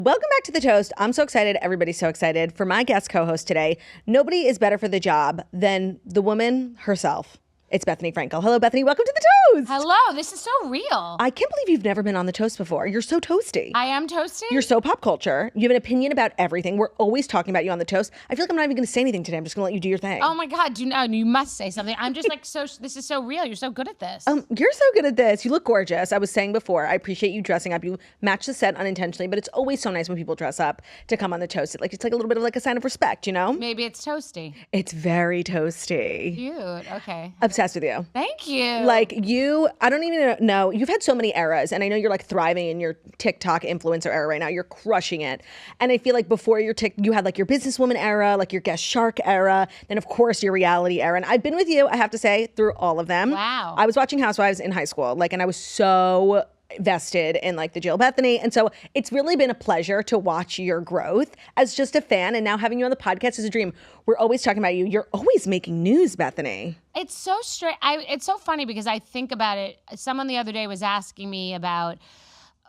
Welcome back to The Toast. I'm so excited. Everybody's so excited. For my guest co-host today, nobody is better for the job than the woman herself. It's Bethenny Frankel. Hello, Bethenny. Welcome to The Toast. Hello. This is so real. I can't believe you've never been on The Toast before. You're so toasty. I am toasty? You're so pop culture. You have an opinion about everything. We're always talking about you on The Toast. I feel like I'm not even going to say anything today. I'm just going to let you do your thing. Oh my God. You must say something. I'm just like, this is so real. You're so good at this. You're so good at this. You look gorgeous. I was saying before, I appreciate you dressing up. You match the set unintentionally, but it's always so nice when people dress up to come on The Toast. It's like a little bit of like a sign of respect, you know? Maybe it's toasty. It's very toasty. Cute. Okay. Obsessed with you. Thank you. Like you, I don't even know. You've had so many eras, and I know you're like thriving in your TikTok influencer era right now. You're crushing it. And I feel like before you had like your businesswoman era, like your guest shark era, then of course your reality era. And I've been with you, I have to say, through all of them. Wow. I was watching Housewives in high school, and I was so vested in like the Jill Bethenny. And so it's really been a pleasure to watch your growth as just a fan. And now having you on the podcast is a dream. We're always talking about you. You're always making news, Bethenny. It's so straight. It's so funny because I think about it. Someone the other day was asking me about,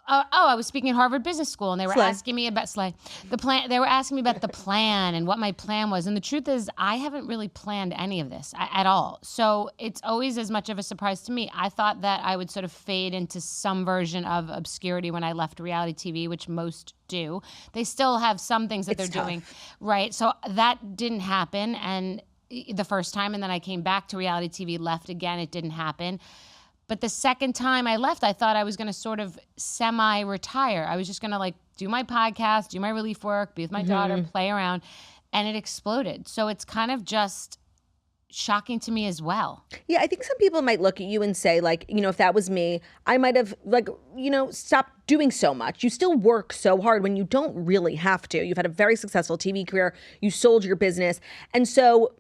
I was speaking at Harvard Business School, and they were asking me about the plan. They were asking me about the plan and what my plan was. And the truth is, I haven't really planned any of this at all. So it's always as much of a surprise to me. I thought that I would sort of fade into some version of obscurity when I left reality TV, which most do. They still have some things that they're doing, right? So that didn't happen, and the first time, and then I came back to reality TV, left again. It didn't happen. But the second time I left, I thought I was going to sort of semi-retire. I was just going to like do my podcast, do my relief work, be with my daughter, play around, and it exploded. So it's kind of just shocking to me as well. Yeah, I think some people might look at you and say like, if that was me, I might have stopped doing so much. You still work so hard when you don't really have to. You've had a very successful TV career. You sold your business. And so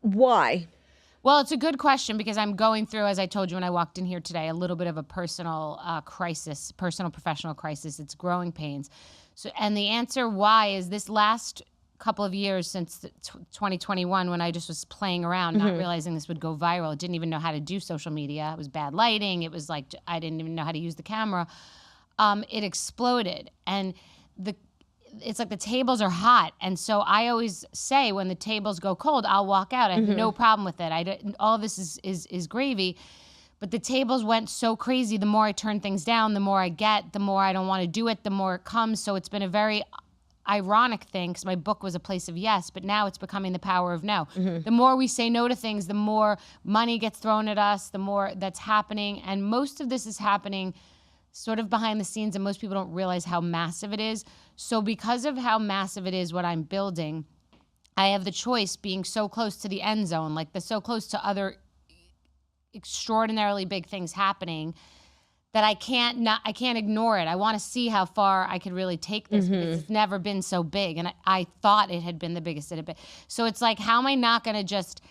why? Well, it's a good question because I'm going through, as I told you when I walked in here today, a little bit of a personal crisis, personal professional crisis. It's growing pains. So, and the answer why is this last couple of years since 2021 when I just was playing around, not realizing this would go viral. I didn't even know how to do social media. It was bad lighting. It was like I didn't even know how to use the camera. It exploded. And it's like the tables are hot. And so I always say when the tables go cold, I'll walk out. I have no problem with it. All of this is gravy. But the tables went so crazy. The more I turn things down, the more I get, the more I don't want to do it, the more it comes. So it's been a very ironic thing because my book was a place of yes, but now it's becoming the power of no. The more we say no to things, the more money gets thrown at us, the more that's happening. And most of this is happening sort of behind the scenes, and most people don't realize how massive it is. So because of how massive it is, what I'm building, I have the choice being so close to the end zone, like so close to other extraordinarily big things happening that I can't ignore it. I want to see how far I could really take this because it's never been so big. And I thought it had been the biggest it had been. So it's like, how am I not going to just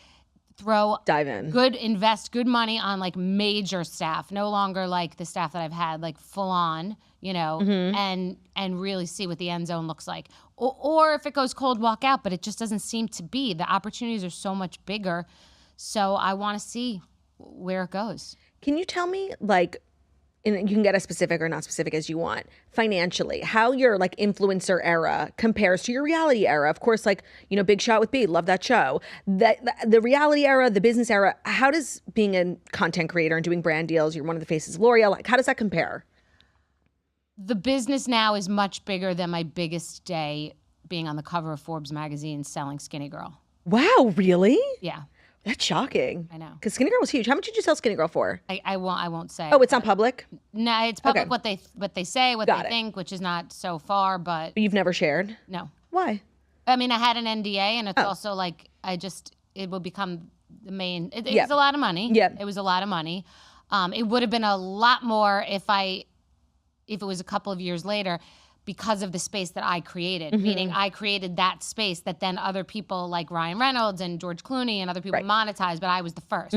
dive in, invest good money on like major staff, no longer like the staff that I've had, like full on, and really see what the end zone looks like. Or if it goes cold, walk out, but it just doesn't seem to be. The opportunities are so much bigger. So I want to see where it goes. Can you tell me and you can get as specific or not specific as you want, financially, how your like influencer era compares to your reality era? Of course, Big Shot with B, love that show. The reality era, the business era, how does being a content creator and doing brand deals, you're one of the faces of L'Oreal, how does that compare? The business now is much bigger than my biggest day being on the cover of Forbes magazine selling Skinny Girl. Wow, really? Yeah. That's shocking. I know. Because Skinny Girl was huge. How much did you sell Skinny Girl for? I won't say. Oh, it's not public? No, it's public. Okay. What they say, what they think, which is not so far, but You've never shared? No. Why? I mean, I had an NDA, and it's also like it will become the main. It was a lot of money. Yeah. It was a lot of money. It would have been a lot more if it was a couple of years later, because of the space that I created, meaning I created that space that then other people like Ryan Reynolds and George Clooney and other people monetized, but I was the first.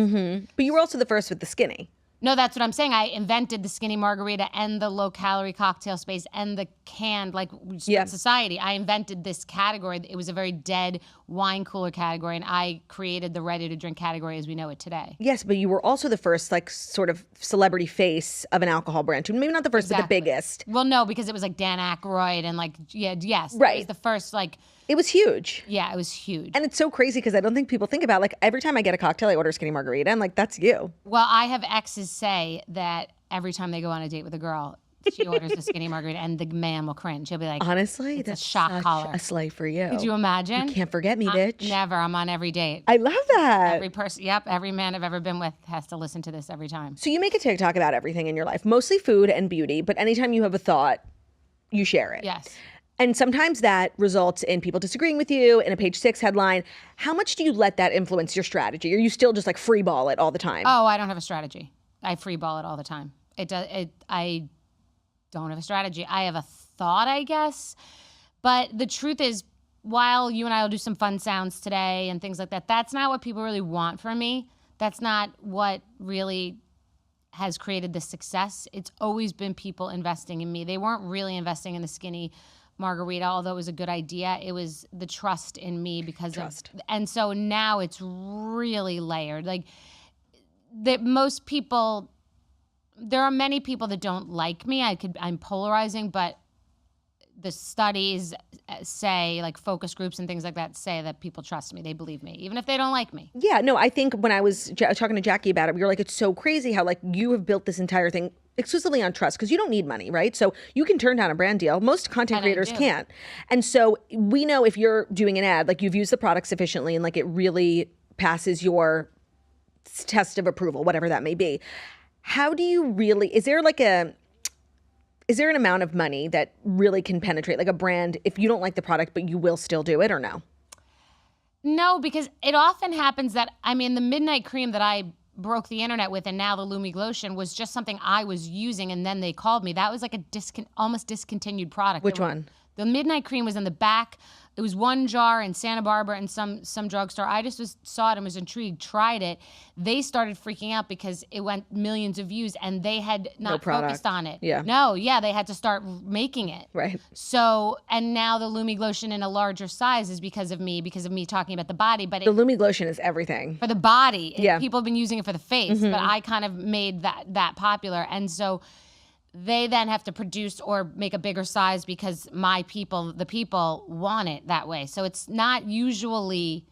But you were also the first with the skinny. No, that's what I'm saying. I invented the skinny margarita and the low-calorie cocktail space and the canned, like Yeah. society. I invented this category. It was a very dead wine cooler category, and I created the ready-to-drink category as we know it today. Yes, but you were also the first, like, sort of celebrity face of an alcohol brand. Maybe not the first, but the biggest. Well, no, because it was like Dan Aykroyd and like, yes. Right. It was the first, like. It was huge. Yeah, it was huge. And it's so crazy because I don't think people think about, like, every time I get a cocktail, I order a skinny margarita. And, like, that's you. Well, I have exes say that every time they go on a date with a girl, she orders a skinny margarita, and the man will cringe. He'll be like, honestly, it's that's a shock such collar. a slay for you. Could you imagine? You can't forget me, bitch. Never. I'm on every date. I love that. Every person, yep, every man I've ever been with has to listen to this every time. So you make a TikTok about everything in your life, mostly food and beauty, but anytime you have a thought, you share it. Yes. And sometimes that results in people disagreeing with you in a page 6 headline. How much do you let that influence your strategy? Or you still just like free ball it all the time? Oh, I don't have a strategy. I free ball it all the time. I don't have a strategy. I have a thought, I guess. But the truth is, while you and I will do some fun sounds today and things like that, that's not what people really want from me. That's not what really has created the success. It's always been people investing in me. They weren't really investing in the skinny margarita, although it was a good idea. It was the trust in me because Trust. and so now it's really layered. Like that most people, there are many people that don't like me. I'm polarizing, but the studies say, like focus groups and things like that, say that people trust me. They believe me, even if they don't like me. Yeah, no, I think when I was talking to Jackie about it, we were like, it's so crazy how like you have built this entire thing exclusively on trust because you don't need money, right? So you can turn down a brand deal. Most content creators can't. And so we know if you're doing an ad, like you've used the product sufficiently and like it really passes your test of approval, whatever that may be. How do you really, is there an amount of money that really can penetrate like a brand if you don't like the product, but you will still do it or no? No, because it often happens that, I mean, the Midnight Cream that I broke the internet with and now the Lumi Glotion was just something I was using and then they called me. That was like a almost discontinued product. Which one? The Midnight Cream was in the back. It was one jar in Santa Barbara in some drugstore. I just saw it and was intrigued, tried it. They started freaking out because it went millions of views and they had not focused on it. Yeah. No, yeah, they had to start making it. Right. So, and now the Lumi Glotion in a larger size is because of me talking about the body. But The Lumi Glotion is everything. for the body, Yeah. people have been using it for the face, but I kind of made that popular. And so they then have to produce or make a bigger size because the people want it that way. So it's not usually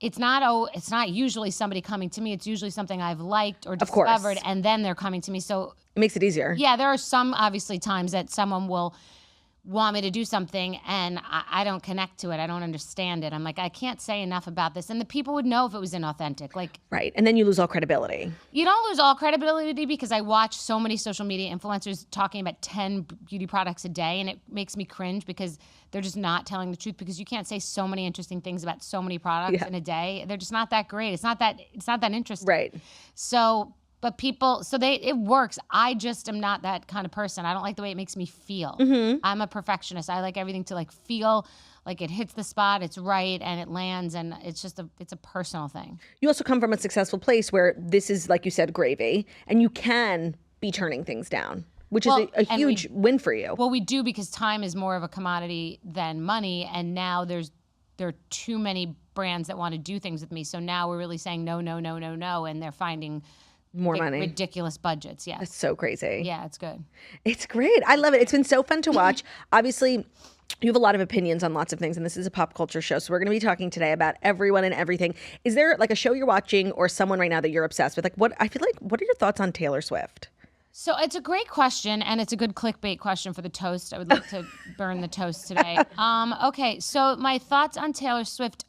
somebody coming to me. It's usually something I've liked or discovered, and then they're coming to me. So It makes it easier. yeah, there are some obviously times that someone will want me to do something and I don't connect to it. I don't understand it. I'm like, I can't say enough about this. And the people would know if it was inauthentic. Like, Right. And then you lose all credibility. you don't lose all credibility because I watch so many social media influencers talking about 10 beauty products a day, and it makes me cringe because they're just not telling the truth because you can't say so many interesting things about so many products in a day. They're just not that great. It's not that interesting. Right. So, but people, it works. I just am not that kind of person. I don't like the way it makes me feel. I'm a perfectionist. I like everything to like feel like it hits the spot, it's right, and it lands, and it's a personal thing. You also come from a successful place where this is, like you said, gravy, and you can be turning things down, which is a huge win for you. Well, we do because time is more of a commodity than money, and now there are too many brands that want to do things with me. So now we're really saying no, no, no, no, no, and they're finding more money. Ridiculous budgets, yeah. That's so crazy. Yeah, it's good. It's great. I love it. It's been so fun to watch. Obviously, you have a lot of opinions on lots of things, and this is a pop culture show, so we're going to be talking today about everyone and everything. Is there like a show you're watching or someone right now that you're obsessed with? Like, what are your thoughts on Taylor Swift? So it's a great question, and it's a good clickbait question for the toast. I would like to burn the toast today. Okay, so my thoughts on Taylor Swift.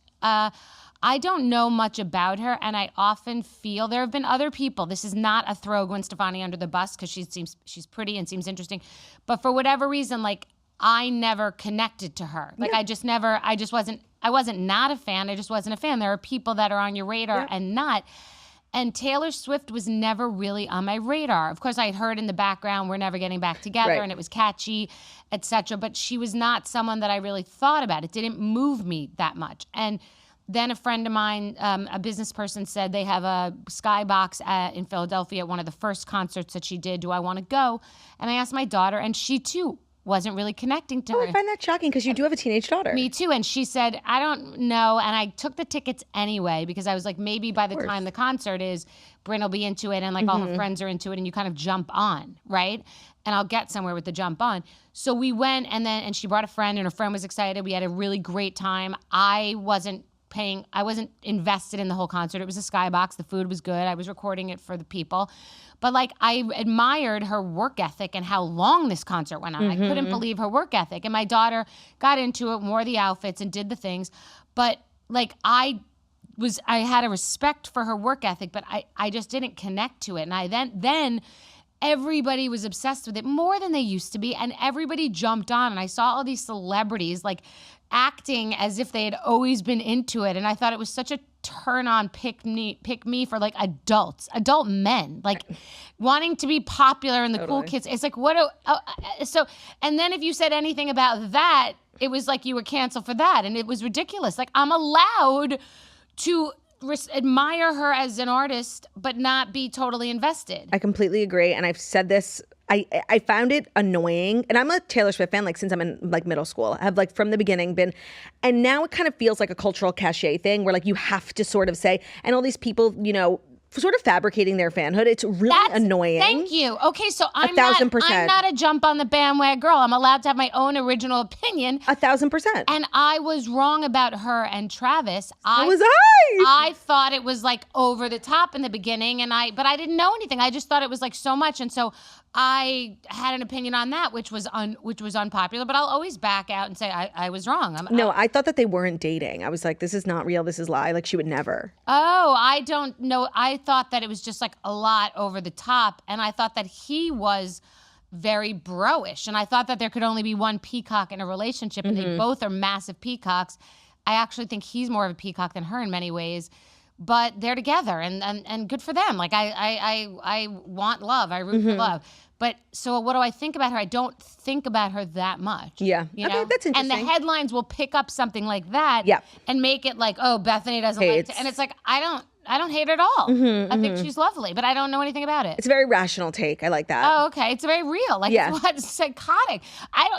I don't know much about her, and I often feel there have been other people. This is not a throw Gwen Stefani under the bus because she's pretty and seems interesting, but for whatever reason, like I never connected to her. Like I wasn't not a fan. I just wasn't a fan. There are people that are on your radar and not. And Taylor Swift was never really on my radar. Of course, I had heard in the background, we're never getting back together, and it was catchy, etc. But she was not someone that I really thought about. It didn't move me that much. And then a friend of mine, a business person, said they have a skybox in Philadelphia at one of the first concerts that she did. Do I want to go? And I asked my daughter, and she too wasn't really connecting to Oh, her. I find that shocking because you do have a teenage daughter. Me too. And she said, I don't know. And I took the tickets anyway because I was like, maybe by the time the concert is, Brynn will be into it and like all her friends are into it and you kind of jump on, right? And I'll get somewhere with the jump on. So we went and she brought a friend and her friend was excited. We had a really great time. I wasn't invested in the whole concert. It was a skybox. The food was good. I was recording it for the people. But like I admired her work ethic and how long this concert went on. I couldn't believe her work ethic. And my daughter got into it, wore the outfits and did the things. But like I had a respect for her work ethic, but I just didn't connect to it. And I then everybody was obsessed with it more than they used to be. And everybody jumped on. And I saw all these celebrities like acting as if they had always been into it. And I thought it was such a turn on pick me for like adult men, like wanting to be popular and the cool kids. It's like, so, and then if you said anything about that, it was like you were canceled for that. And it was ridiculous. Like I'm allowed to admire her as an artist, but not be totally invested. I completely agree. And I've said this, I found it annoying. And I'm a Taylor Swift fan, like since I'm in like middle school. I have like from the beginning been, and now it kind of feels like a cultural cachet thing where like you have to sort of say, and all these people, you know, sort of fabricating their fanhood. It's really annoying. Thank you. Okay, so I'm 1,000%. I'm not a jump on the bandwagon girl. I'm allowed to have my own original opinion. 1,000%. And I was wrong about her and Travis. So was I. I thought it was like over the top in the beginning, but I didn't know anything. I just thought it was like so much, and so I had an opinion on that, which was unpopular. But I'll always back out and say I was wrong. I thought that they weren't dating. I was like, this is not real. This is lie. Like she would never. Oh, I don't know. I thought that it was just like a lot over the top, and I thought that he was very bro-ish, and I thought that there could only be one peacock in a relationship, and they both are massive peacocks. I actually think he's more of a peacock than her in many ways, but they're together and good for them. Like I want love. I root for love. But so what do I think about her? I don't think about her that much. Yeah. You okay, know? that's interesting. And the headlines will pick up something like that and make it like, oh, Bethenny doesn't like it. And it's like, I don't hate her at all. I think she's lovely, but I don't know anything about it. It's a very rational take. I like that. Oh, okay. It's very real. Like it's psychotic. I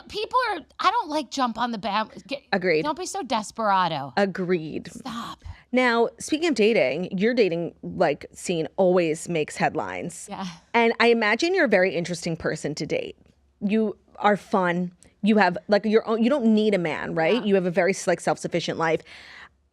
don't like jump on the band. Agreed. Don't be so desperado. Agreed. Stop. Now, speaking of dating, your dating like scene always makes headlines. Yeah. And I imagine you're a very interesting person to date. You are fun. You have like your own, you don't need a man, right? Yeah. You have a very like self-sufficient life.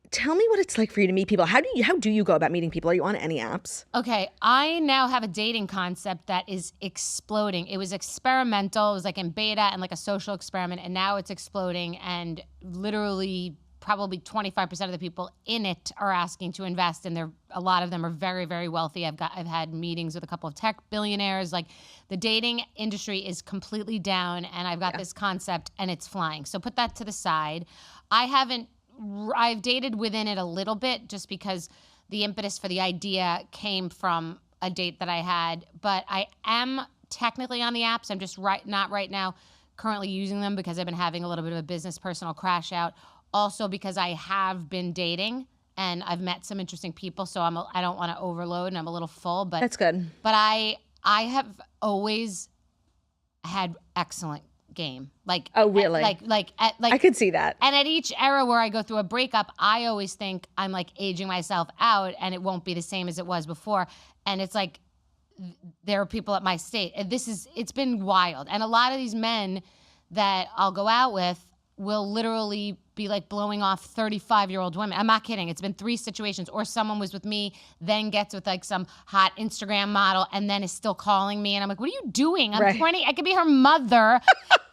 Tell me what it's like for you to meet people. How do you go about meeting people? Are you on any apps? Okay, I now have a dating concept that is exploding. It was experimental. It was like in beta and like a social experiment, and now it's exploding. And literally, probably 25% of the people in it are asking to invest, and a lot of them are very, very wealthy. I've had meetings with a couple of tech billionaires. Like the dating industry is completely down, and I've got this concept, and it's flying. So put that to the side. I've dated within it a little bit just because the impetus for the idea came from a date that I had. But I am technically on the apps. I'm just not right now currently using them because I've been having a little bit of a business personal crash out. Also because I have been dating and I've met some interesting people. So I don't want to overload and I'm a little full. But that's good. But I have always had excellent game. Like, oh really? Like I could see that. And at each era where I go through a breakup, I always think I'm like aging myself out and it won't be the same as it was before. And it's like there are people at my state. It's been wild. And a lot of these men that I'll go out with will literally be like blowing off 35-year-old women. I'm not kidding. It's been 3 situations. Or someone was with me, then gets with like some hot Instagram model and then is still calling me. And I'm like, what are you doing? I'm 20. I could be her mother.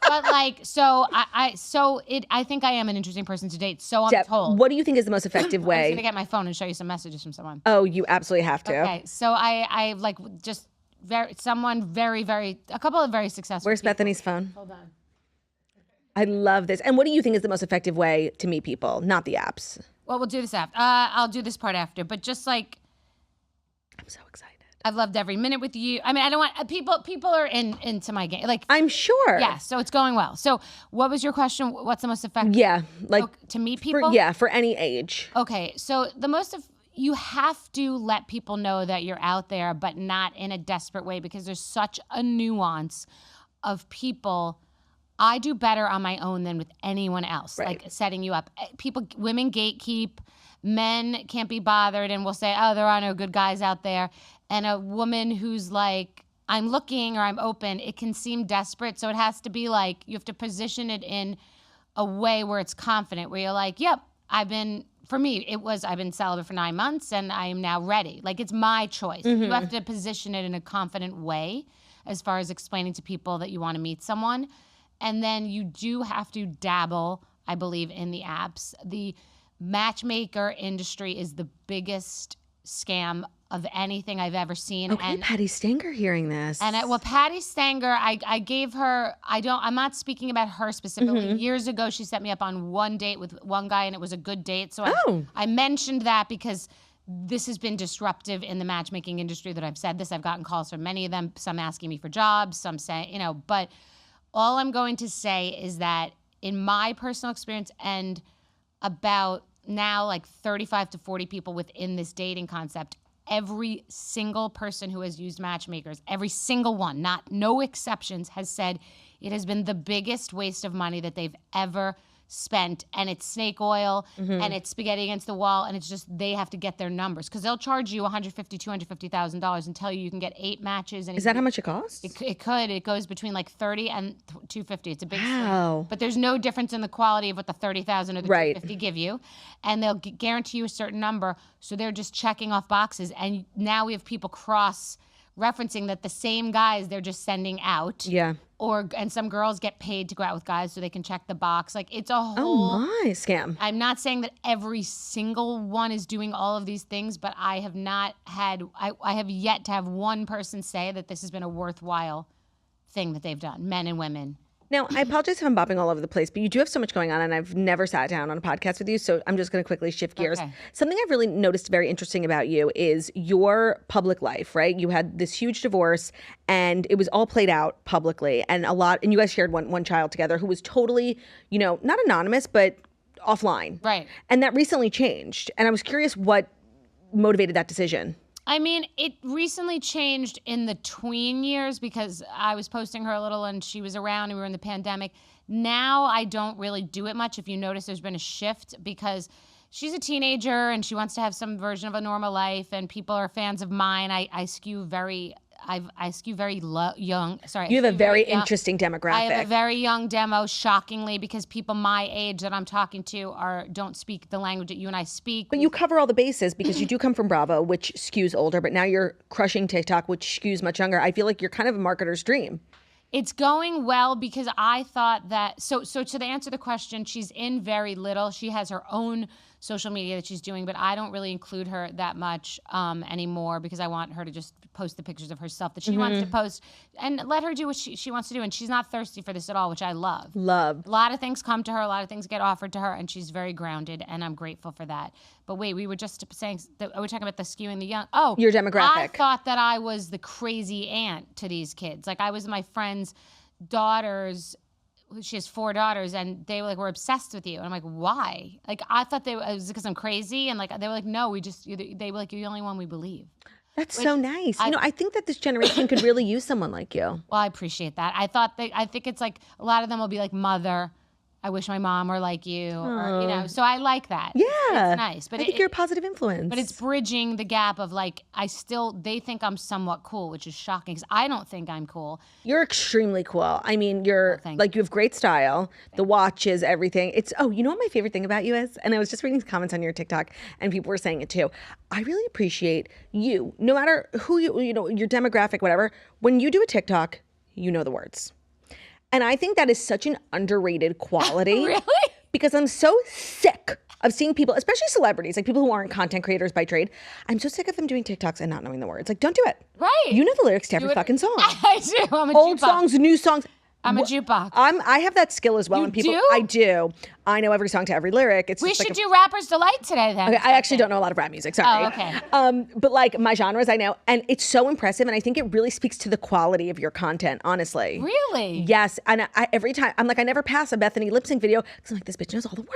But like, so I think I am an interesting person to date. So I'm told. What do you think is the most effective way? I'm going to get my phone and show you some messages from someone. Oh, you absolutely have to. Okay. So I like just a couple of very successful Where's people. Bethenny's phone? Hold on. I love this. And what do you think is the most effective way to meet people? Not the apps. Well, we'll do this after. I'll do this part after. But just like, I'm so excited. I've loved every minute with you. I mean, I don't want people are into my game. Like I'm sure. Yeah. So it's going well. So what was your question? What's the most effective? Yeah, like to meet people. For any age. Okay. So you have to let people know that you're out there, but not in a desperate way because there's such a nuance of people I do better on my own than with anyone else, Right. like setting you up. Women gatekeep, men can't be bothered and will say, oh, there are no good guys out there. And a woman who's like, I'm looking or I'm open, it can seem desperate. So it has to be like, you have to position it in a way where it's confident, where you're like, yep, I've been celibate for 9 months and I am now ready. Like, it's my choice. You have to position it in a confident way as far as explaining to people that you want to meet someone. And then you do have to dabble, I believe, in the apps. The matchmaker industry is the biggest scam of anything I've ever seen. Okay, And Patty Stanger hearing this. and Patty Stanger, I gave her, I'm not speaking about her specifically. Years ago, she set me up on one date with one guy, and it was a good date. So I mentioned that because this has been disruptive in the matchmaking industry that I've said this. I've gotten calls from many of them, some asking me for jobs, some saying, but all I'm going to say is that in my personal experience and about now like 35 to 40 people within this dating concept, every single person who has used matchmakers, every single one, no exceptions, has said it has been the biggest waste of money that they've ever spent, and it's snake oil and it's spaghetti against the wall, and it's just they have to get their numbers because they'll charge you $150,000, $250,000 and tell you can get 8 matches. And Is that how much it costs? It goes between like 30 and 250. It's a big Wow. swing. But there's no difference in the quality of what the 30,000 or the Right. 250 give you, and they'll guarantee you a certain number. So they're just checking off boxes, and now we have people cross-referencing that the same guys they're just sending out. Yeah. And some girls get paid to go out with guys so they can check the box. Like, it's a whole. Oh my, scam. I'm not saying that every single one is doing all of these things, but I have yet to have one person say that this has been a worthwhile thing that they've done, men and women. Now, I apologize if I'm bopping all over the place, but you do have so much going on, and I've never sat down on a podcast with you, so I'm just going to quickly shift gears. Okay. Something I've really noticed very interesting about you is your public life, right? You had this huge divorce, and it was all played out publicly, and you guys shared one child together who was totally, not anonymous, but offline. Right. And that recently changed, and I was curious what motivated that decision. I mean, it recently changed in the tween years because I was posting her a little and she was around and we were in the pandemic. Now I don't really do it much. If you notice, there's been a shift because she's a teenager and she wants to have some version of a normal life, and people are fans of mine. I skew very young. Sorry. You have a very young. interesting demographic. I have a very young demo, shockingly, because people my age that I'm talking to don't speak the language that you and I speak. But you cover all the bases because you do come from Bravo, which skews older, but now you're crushing TikTok, which skews much younger. I feel like you're kind of a marketer's dream. It's going well because I thought that, so to answer the question, she's in very little. She has her own social media that she's doing, but I don't really include her that much anymore because I want her to just post the pictures of herself that she wants to post and let her do what she wants to do. And she's not thirsty for this at all, which I love. Love. A lot of things come to her. A lot of things get offered to her, and she's very grounded, and I'm grateful for that. But wait, we were just saying, we're talking about the skewing the young. Oh, your demographic. I thought that I was the crazy aunt to these kids. Like, I was my friend's daughter's. She has 4 daughters, and they were like, "We're obsessed with you." And I'm like, "Why?" Like, I thought it was because I'm crazy, and like they were like, "No, they were like, you're the only one we believe." That's so nice. I think that this generation could really use someone like you. Well, I appreciate that. I think it's like a lot of them will be like, "Mother, I wish my mom were like you," or, so I like that. Yeah. It's nice. But I think you're a positive influence. But it's bridging the gap of like, they think I'm somewhat cool, which is shocking because I don't think I'm cool. You're extremely cool. I mean, you have great style, the watches, everything. You know what my favorite thing about you is? And I was just reading comments on your TikTok and people were saying it too. I really appreciate you, no matter who your demographic, whatever. When you do a TikTok, you know the words. And I think that is such an underrated quality. Really? Because I'm so sick of seeing people, especially celebrities, like people who aren't content creators by trade. I'm so sick of them doing TikToks and not knowing the words. Like, don't do it. Right. You know the lyrics to every fucking song. I do. I'm a Old jukebox. songs, new songs. I'm a jukebox. I have that skill as well. You And people, do? I do. I know every song to every lyric. It's We just should like do Rapper's Delight today then. Okay, I actually don't know a lot of rap music. Sorry. Oh, okay. But like my genres, I know, and it's so impressive, and I think it really speaks to the quality of your content. Honestly. Really? Yes, and every time I'm like, I never pass a Bethenny lip sync video because I'm like, this bitch knows all the words.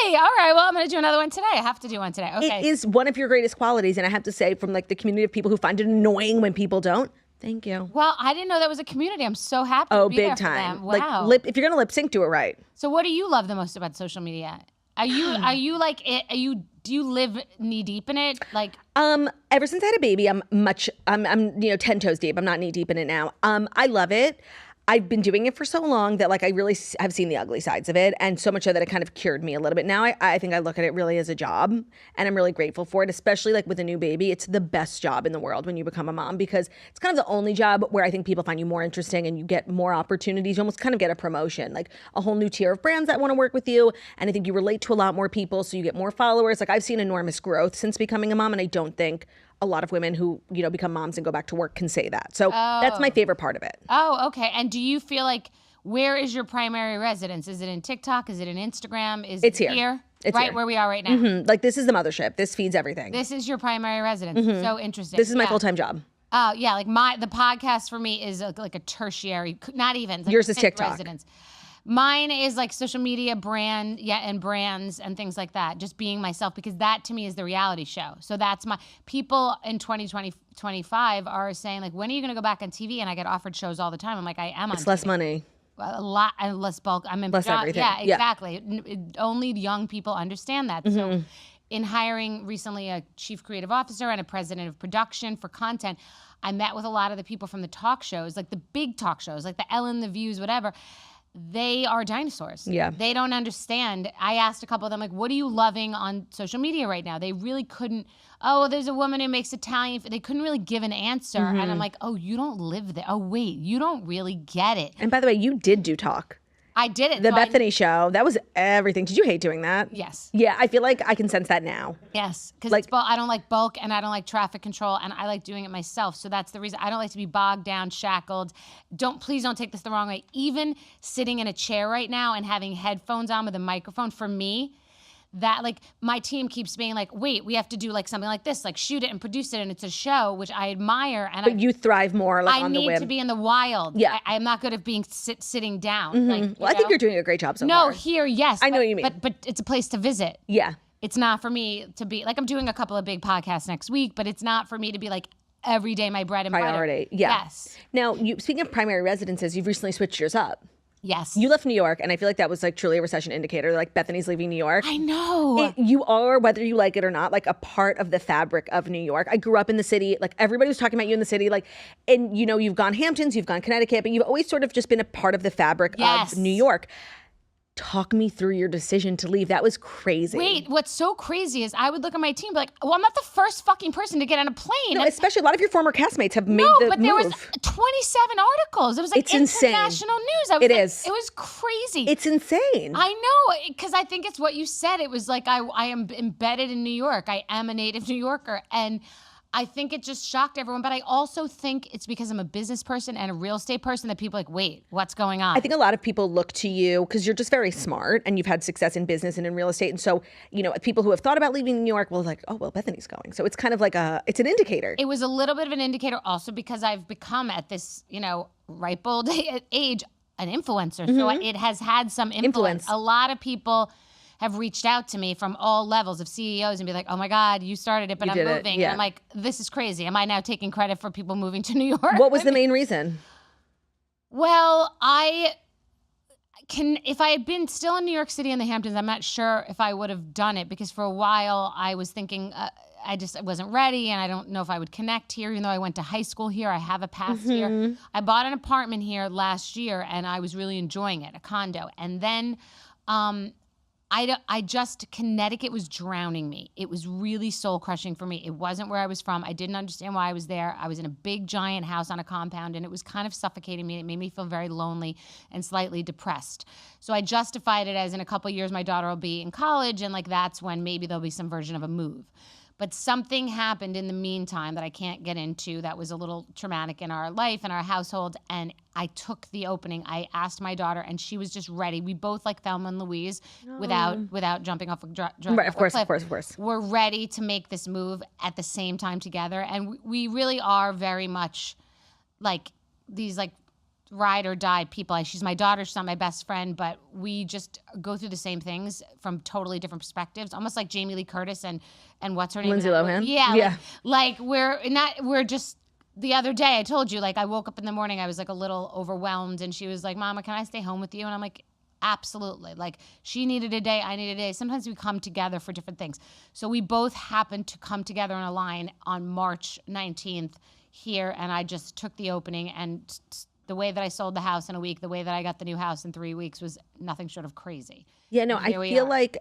Yay! All right. Well, I'm going to do another one today. I have to do one today. Okay. It is one of your greatest qualities, and I have to say, from like the community of people who find it annoying when people don't, Thank you. Well, I didn't know that was a community. I'm so happy to be big there for time. them. Wow. Like if you're gonna lip sync, do it right. So what do you love the most about social media? Do you live knee deep in it? Like Ever since I had a baby, I'm 10 toes deep. I'm not knee deep in it now. I love it. I've been doing it for so long that like I really have seen the ugly sides of it, and so much so that it kind of cured me a little bit. Now I think I look at it really as a job, and I'm really grateful for it, especially like with a new baby. It's the best job in the world when you become a mom, because it's kind of the only job where I think people find you more interesting and you get more opportunities. You almost kind of get a promotion, like a whole new tier of brands that want to work with you, and I think you relate to a lot more people, so you get more followers. Like I've seen enormous growth since becoming a mom, and I don't think a lot of women who, become moms and go back to work can say that. So that's my favorite part of it. Oh, okay. And do you feel like, where is your primary residence? Is it in TikTok? Is it in Instagram? It's here. It's right here. Where we are right now. Mm-hmm. Like this is the mothership. This feeds everything. This is your primary residence. So interesting. This is my full-time job. Oh, yeah. Like the podcast for me is like a tertiary, not even. Like yours is TikTok. Residence. Mine is like social media and brands and things like that. Just being myself, because that to me is the reality show. So that's people in 2025 are saying like, when are you going to go back on TV? And I get offered shows all the time. I'm like, I am on It's less money. A lot and less bulk. I'm in less everything. Yeah, exactly. Only young people understand that. So in hiring recently a chief creative officer and a president of production for content, I met with a lot of the people from the talk shows, like the big talk shows, like the Ellen, the Views, whatever. They are dinosaurs. Yeah. They don't understand. I asked a couple of them, like, what are you loving on social media right now? They really couldn't. Oh, there's a woman who makes Italian. They couldn't really give an answer. And I'm like, oh, you don't live there. Oh, wait, you don't really get it. And by the way, you did do talk. I did it. The Bethenny show, that was everything. Did you hate doing that? Yes. Yeah, I feel like I can sense that now. Yes, because I don't like bulk and I don't like traffic control, and I like doing it myself. So that's the reason. I don't like to be bogged down, shackled. Please don't take this the wrong way. Even sitting in a chair right now and having headphones on with a microphone, for me, that like my team keeps being like, wait, we have to do like something like this, like shoot it and produce it, and it's a show, which I admire. And you thrive more like on the whim. I need to be in the wild. Yeah, I'm not good at being sitting down. Like, I think you're doing a great job so far. No, here, yes. I know what you mean. But it's a place to visit. Yeah. It's not for me to be like, I'm doing a couple of big podcasts next week, but it's not for me to be like every day my bread and priority. butter. Yeah. Yes. Now, speaking of primary residences, you've recently switched yours up. Yes. You left New York, and I feel like that was like truly a recession indicator. Like Bethenny's leaving New York. I know. You are, whether you like it or not, like a part of the fabric of New York. I grew up in the city. Like everybody was talking about you in the city. Like, and you've gone Hamptons, you've gone Connecticut, but you've always sort of just been a part of the fabric of New York. Talk me through your decision to leave. That was crazy. Wait, what's so crazy is I would look at my team and be like, well, I'm not the first fucking person to get on a plane. No, especially a lot of your former castmates have made the move. No, but there was 27 articles. It was like it's international insane. news. It is. It was crazy. It's insane. I know, because I think it's what you said. It was like I am embedded in New York. I am a native New Yorker. And I think it just shocked everyone. But I also think it's because I'm a business person and a real estate person that people are like, wait, what's going on? I think a lot of people look to you because you're just very smart and you've had success in business and in real estate. And so, people who have thought about leaving New York will like, oh, well, Bethenny's going. So it's kind of like it's an indicator. It was a little bit of an indicator also because I've become at this, ripe old age, an influencer. So it has had some influence. A lot of people have reached out to me from all levels of CEOs and be like, oh my God, you started it, but I'm moving. Yeah. And I'm like, this is crazy. Am I now taking credit for people moving to New York? What was the main reason? Well, if I had been still in New York City in the Hamptons, I'm not sure if I would have done it, because for a while I was thinking I wasn't ready, and I don't know if I would connect here, even though I went to high school here. I have a past here. I bought an apartment here last year and I was really enjoying it, a condo. And then Connecticut was drowning me. It was really soul crushing for me. It wasn't where I was from. I didn't understand why I was there. I was in a big giant house on a compound, and it was kind of suffocating me. It made me feel very lonely and slightly depressed. So I justified it as in a couple of years my daughter will be in college, and like that's when maybe there'll be some version of a move. But something happened in the meantime that I can't get into that was a little traumatic in our life and our household. And I took the opening. I asked my daughter, and she was just ready. We both, like Thelma and Louise, without jumping off a right, of course, cliff. Of course. We're ready to make this move at the same time together. And we really are very much like these like ride or die people. She's my daughter, she's not my best friend, but we just go through the same things from totally different perspectives, almost like Jamie Lee Curtis and what's her name? Lindsay Lohan. Yeah. Like we're the other day, I told you, like, I woke up in the morning, I was like a little overwhelmed, and she was like, Mama, can I stay home with you? And I'm like, absolutely. Like, she needed a day, I needed a day. Sometimes we come together for different things. So we both happened to come together on a line on March 19th here, and I just took the opening, and the way that I sold the house in a week, the way that I got the new house in 3 weeks was nothing short of crazy. Yeah, no, I feel like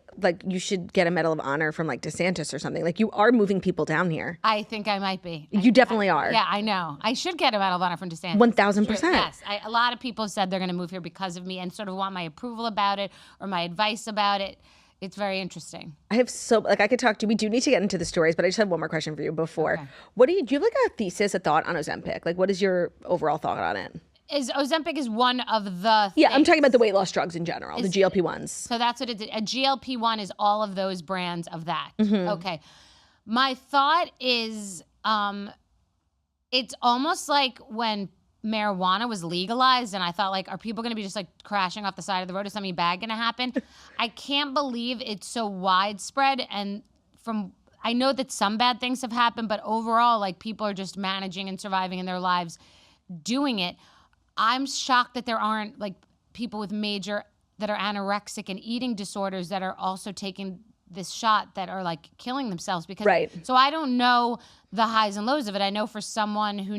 you should get a Medal of Honor from like DeSantis or something. Like, you are moving people down here. I think I might be. You definitely are. Yeah, I know. I should get a Medal of Honor from DeSantis. 1,000%. Yes. A lot of people said they're going to move here because of me and sort of want my approval about it or my advice about it. It's very interesting. I have I could talk to you. We do need to get into the stories, but I just have one more question for you before. Okay. Do you have like a thesis, a thought on Ozempic? Like, what is your overall thought on it? Ozempic is one of the things. Yeah, I'm talking about the weight loss drugs in general, the GLP-1s. So that's what it did. A GLP-1 is all of those brands of that. Okay. My thought is it's almost like when marijuana was legalized and I thought, like, are people going to be just like crashing off the side of the road? Is something bad going to happen? I can't believe it's so widespread. And I know that some bad things have happened, but overall, like, people are just managing and surviving in their lives doing it. I'm shocked that there aren't like people with that are anorexic and eating disorders that are also taking this shot that are like killing themselves because so I don't know the highs and lows of it. I know for someone who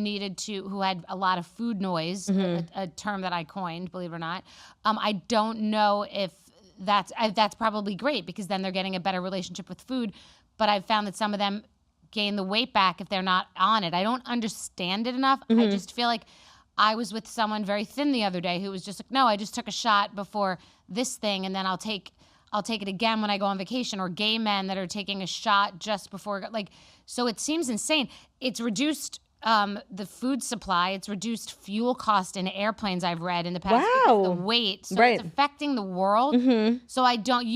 had a lot of food noise, a term that I coined, believe it or not, I don't know if that's probably great because then they're getting a better relationship with food. But I've found that some of them gain the weight back if they're not on it. I don't understand it enough. I just feel like I was with someone very thin the other day who was just like, no, I just took a shot before this thing, and then I'll take it again when I go on vacation. Or gay men that are taking a shot just before, like, so it seems insane. It's reduced the food supply. It's reduced fuel cost in airplanes. I've read in the past. Wow. The weight, so it's affecting the world. So I don't.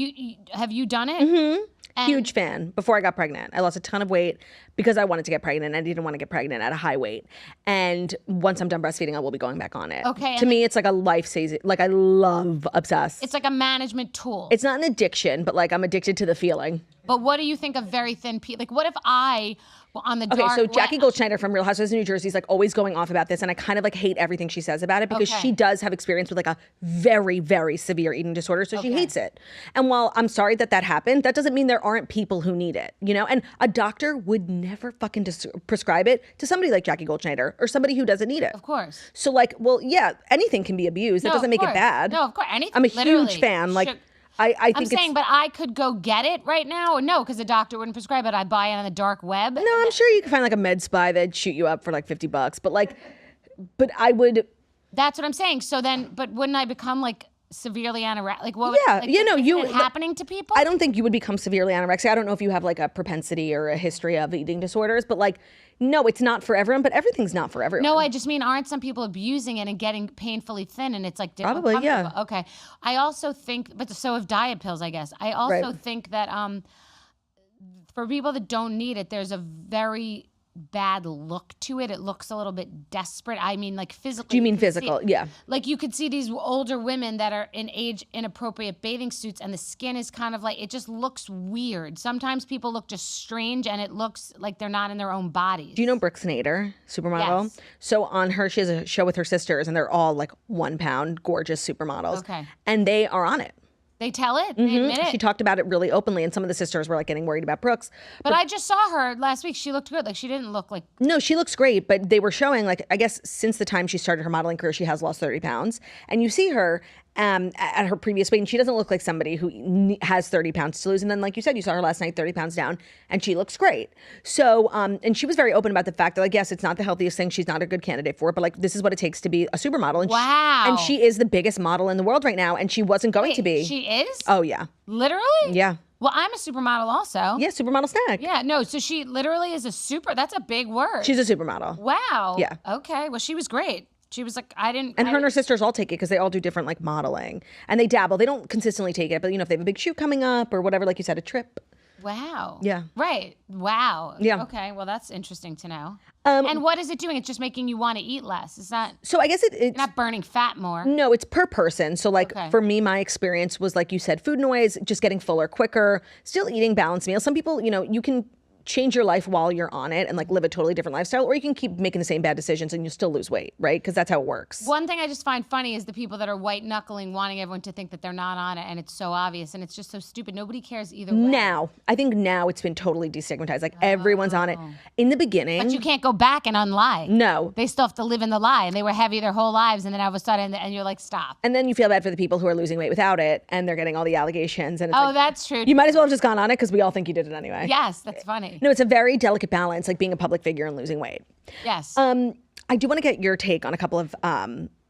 Have you done it? Huge fan. Before I got pregnant, I lost a ton of weight because I wanted to get pregnant. I didn't want to get pregnant at a high weight. And once I'm done breastfeeding, I will be going back on it. Okay. To me, it's like a life-saving. Like, I love obsessed. It's like a management tool. It's not an addiction, but like I'm addicted to the feeling. But what do you think of very thin people? Like, what if I on the dark Okay, so web. Jackie Goldschneider from Real Housewives of New Jersey is like always going off about this, and I kind of like hate everything she says about it because she does have experience with like a very, very severe eating disorder, so she hates it. And while I'm sorry that that happened, that doesn't mean there aren't people who need it, you know? And a doctor would never fucking prescribe it to somebody like Jackie Goldschneider or somebody who doesn't need it. Of course. So like, well, yeah, anything can be abused. That doesn't make it bad. No, of course. Anything. I'm a huge fan. Like, I think I'm saying, but I could go get it right now, or no, because the doctor wouldn't prescribe it. I buy it on the dark web. No, I'm sure you can find like a med spa that'd shoot you up for like $50, but I would. That's what I'm saying. So then, but wouldn't I become like severely anorexic? Like what? Yeah, like, you know, is it happening to people? I don't think you would become severely anorexic. I don't know if you have like a propensity or a history of eating disorders, but like, no, it's not for everyone. But everything's not for everyone. No, I just mean, aren't some people abusing it and getting painfully thin, and it's like probably, yeah. Okay, I also think, but so have diet pills, I guess. I also think that for people that don't need it, there's a very bad look to it. It looks a little bit desperate. I mean, like physically. Do you mean physical? Yeah. Like you could see these older women that are in age inappropriate bathing suits, and the skin is kind of like, it just looks weird. Sometimes people look just strange, and it looks like they're not in their own bodies. Do you know Brooke Snyder, supermodel? Yes. So on her, she has a show with her sisters, and they're all like 1 pound, gorgeous supermodels. Okay. And they are on it. They tell it? They admit it? She talked about it really openly, and some of the sisters were like getting worried about Brooks. But I just saw her last week. She looked good. Like, she didn't look like... No, she looks great, but they were showing, like, I guess since the time she started her modeling career, she has lost 30 pounds. And you see her at her previous weight, and she doesn't look like somebody who has 30 pounds to lose. And then, like you said, you saw her last night, 30 pounds down, and she looks great. So, and she was very open about the fact that, like, yes, it's not the healthiest thing. She's not a good candidate for it, but, like, this is what it takes to be a supermodel. And wow. And she is the biggest model in the world right now, and she wasn't going to be. She is? Oh, yeah. Literally? Yeah. Well, I'm a supermodel also. Yeah, supermodel snack. Yeah, no, so she literally is that's a big word. She's a supermodel. Wow. Yeah. Okay, well, she was great. She was like, And her and her sisters all take it because they all do different like modeling. And they dabble. They don't consistently take it, but you know, if they have a big shoot coming up or whatever, like you said, a trip. Wow. Yeah. Right. Wow. Yeah. Okay, well, that's interesting to know. And what is it doing? It's just making you want to eat less. It's not... So I guess it's... You're not burning fat more. No, it's per person. So like for me, my experience was like you said, food noise, just getting fuller quicker, still eating balanced meals. Some people, you know, you can change your life while you're on it and like live a totally different lifestyle, or you can keep making the same bad decisions and you still lose weight, right? Because that's how it works. One thing I just find funny is the people that are white knuckling, wanting everyone to think that they're not on it, and it's so obvious, and it's just so stupid. Nobody cares either way. Now, I think now it's been totally destigmatized. Like everyone's on it. In the beginning, But you can't go back and unlie. no. They still have to live in the lie, and they were heavy their whole lives, and then all of a sudden, and you're like, stop. And then you feel bad for the people who are losing weight without it, and they're getting all the allegations. And it's Oh, like, that's true. you might as well have just gone on it because we all think you did it anyway. Yes, that's funny. No, it's a very delicate balance, like being a public figure and losing weight. Yes. I do want to get your take on a couple of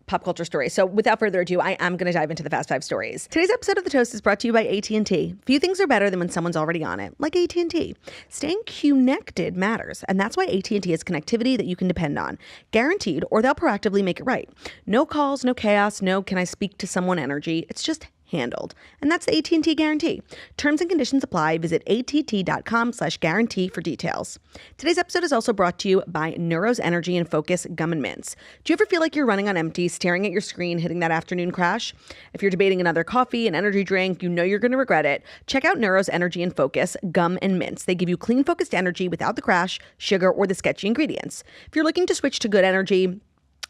pop culture stories. So without further ado, I am going to dive into the Fast Five stories. Today's episode of The Toast is brought to you by AT&T. Few things are better than when someone's already on it, like AT&T. Staying connected matters, and that's why AT&T has connectivity that you can depend on. Guaranteed, or they'll proactively make it right. No calls, no chaos, no can I speak to someone energy. It's just handled. And that's the AT&T guarantee. Terms and conditions apply. Visit att.com/guarantee for details. Today's episode is also brought to you by Neuro's Energy and Focus Gum and Mints. Do you ever feel like you're running on empty, staring at your screen, hitting that afternoon crash? If you're debating another coffee, an energy drink, you know you're going to regret it. Check out Neuro's Energy and Focus Gum and Mints. They give you clean, focused energy without the crash, sugar, or the sketchy ingredients. If you're looking to switch to good energy,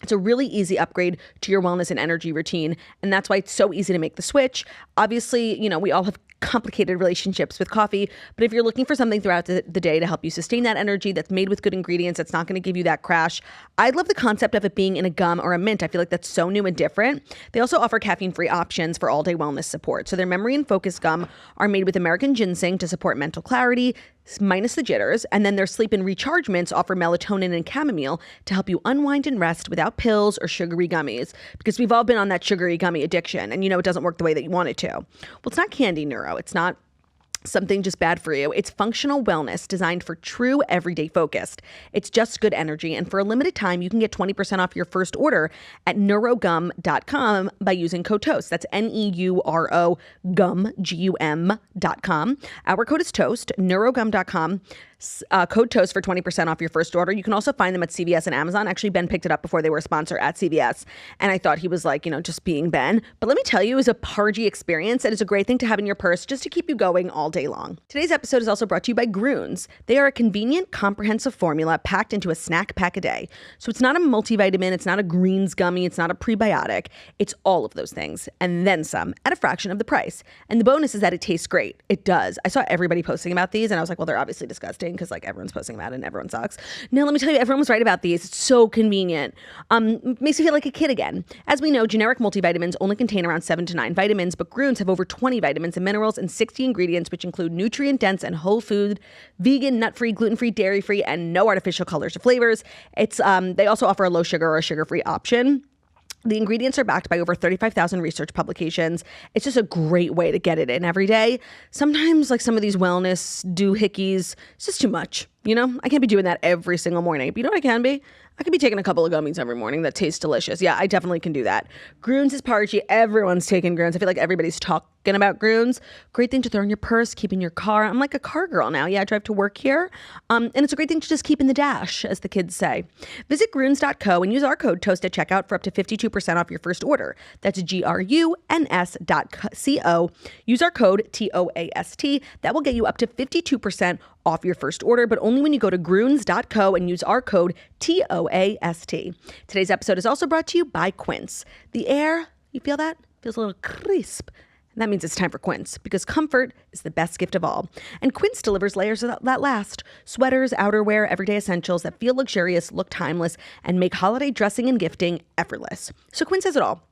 it's a really easy upgrade to your wellness and energy routine, and that's why it's so easy to make the switch. Obviously, you know, we all have complicated relationships with coffee, but if you're looking for something throughout the day to help you sustain that energy, that's made with good ingredients, that's not going to give you that crash, I love the concept of it being in a gum or a mint. I feel like that's so new and different. They also offer caffeine-free options for all-day wellness support. So their memory and focus gum are made with American ginseng to support mental clarity, minus the jitters, and then their sleep and recharge mints offer melatonin and chamomile to help you unwind and rest without pills or sugary gummies, because we've all been on that sugary gummy addiction, and you know it doesn't work the way that you want it to. Well, it's not candy, Neuro. It's not something just bad for you. It's functional wellness designed for true everyday focused. It's just good energy. And for a limited time, you can get 20% off your first order at neurogum.com by using code TOAST. That's NEURO gum, GUM.com. Our code is TOAST, neurogum.com. Code TOAST for 20% off your first order. You can also find them at CVS and Amazon. Actually, Ben picked it up before they were a sponsor at CVS. And I thought he was like, you know, just being Ben. But let me tell you, it was a pargy experience. And it's a great thing to have in your purse just to keep you going all day long. Today's episode is also brought to you by Groons. They are a convenient, comprehensive formula packed into a snack pack a day. So it's not a multivitamin. It's not a greens gummy. It's not a prebiotic. It's all of those things and then some at a fraction of the price. And the bonus is that it tastes great. It does. I saw everybody posting about these and I was like, well, they're obviously disgusting, because like everyone's posting about it and everyone sucks. Now, let me tell you, everyone was right about these. It's so convenient. Makes you feel like a kid again. As we know, generic multivitamins only contain around 7 to 9 vitamins, but Groons have over 20 vitamins and minerals and 60 ingredients, which include nutrient-dense and whole food, vegan, nut-free, gluten-free, dairy-free, and no artificial colors or flavors. It's they also offer a low sugar or a sugar-free option. The ingredients are backed by over 35,000 research publications. It's just a great way to get it in every day. Sometimes, like some of these wellness doohickeys, it's just too much. You know, I can't be doing that every single morning. But you know what I can be? I could be taking a couple of gummies every morning that taste delicious. Yeah, I definitely can do that. Groons is parchy. Everyone's taking Groons. I feel like everybody's talking about Groons. Great thing to throw in your purse, keep in your car. I'm like a car girl now. Yeah, I drive to work here. And it's a great thing to just keep in the dash, as the kids say. Visit Groons.co and use our code TOAST at checkout for up to 52% off your first order. That's GRUNS.co. Use our code TOAST. That will get you up to 52% off your first order, but only when you go to Groons.co and use our code TOAST. Today's episode is also brought to you by Quince. The air, you feel that? Feels a little crisp. And that means it's time for Quince, because comfort is the best gift of all. And Quince delivers layers that last. Sweaters, outerwear, everyday essentials that feel luxurious, look timeless, and make holiday dressing and gifting effortless. So Quince has it all.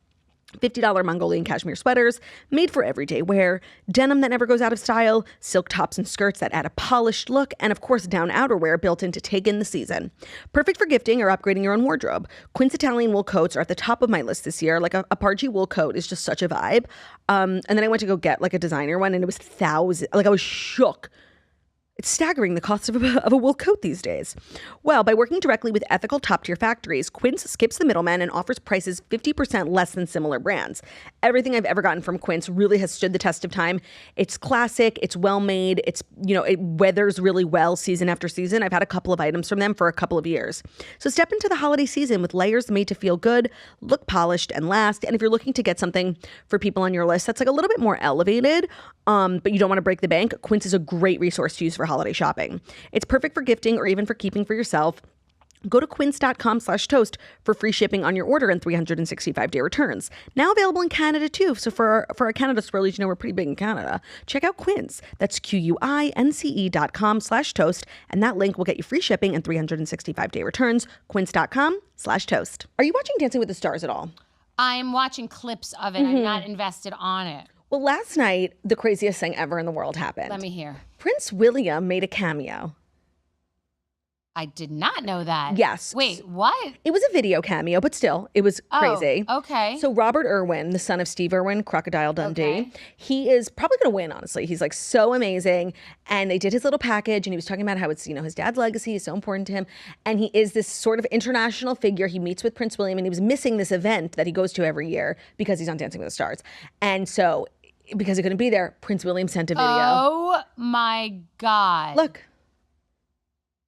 $50 Mongolian cashmere sweaters made for everyday wear, denim that never goes out of style, silk tops and skirts that add a polished look, and of course down outerwear built in to take in the season. Perfect for gifting or upgrading your own wardrobe. Quince Italian wool coats are at the top of my list this year. Like a Pargy wool coat is just such a vibe. And then I went to go get like a designer one and it was thousands. Like I was shook. It's staggering the cost of a wool coat these days. Well, by working directly with ethical top-tier factories, Quince skips the middleman and offers prices 50% less than similar brands. Everything I've ever gotten from Quince really has stood the test of time. It's classic, it's well-made, it's, you know, it weathers really well season after season. I've had a couple of items from them for a couple of years. So step into the holiday season with layers made to feel good, look polished, and last. And if you're looking to get something for people on your list that's like a little bit more elevated, but you don't want to break the bank, Quince is a great resource to use for for holiday shopping. It's perfect for gifting or even for keeping for yourself. Go to quince.com/toast for free shipping on your order and 365-day returns. Now available in Canada too. So for our Canada swirlies, we're pretty big in Canada. Check out Quince. That's QUINCE.com/toast. And that link will get you free shipping and 365-day returns. Quince.com/toast. Are you watching Dancing with the Stars at all? I'm watching clips of it. I'm not invested on it. Well, last night, the craziest thing ever in the world happened. Let me hear. Prince William made a cameo. I did not know that. Yes. Wait, what? It was a video cameo, but still, it was crazy. Okay. So Robert Irwin, the son of Steve Irwin, Crocodile Dundee, Okay. he is probably going to win, honestly. He's like so amazing. And they did his little package and he was talking about how it's, his dad's legacy is so important to him. And he is this sort of international figure. He meets with Prince William and he was missing this event that he goes to every year because he's on Dancing with the Stars. And so because he couldn't be there, Prince William sent a video. Oh my God. Look.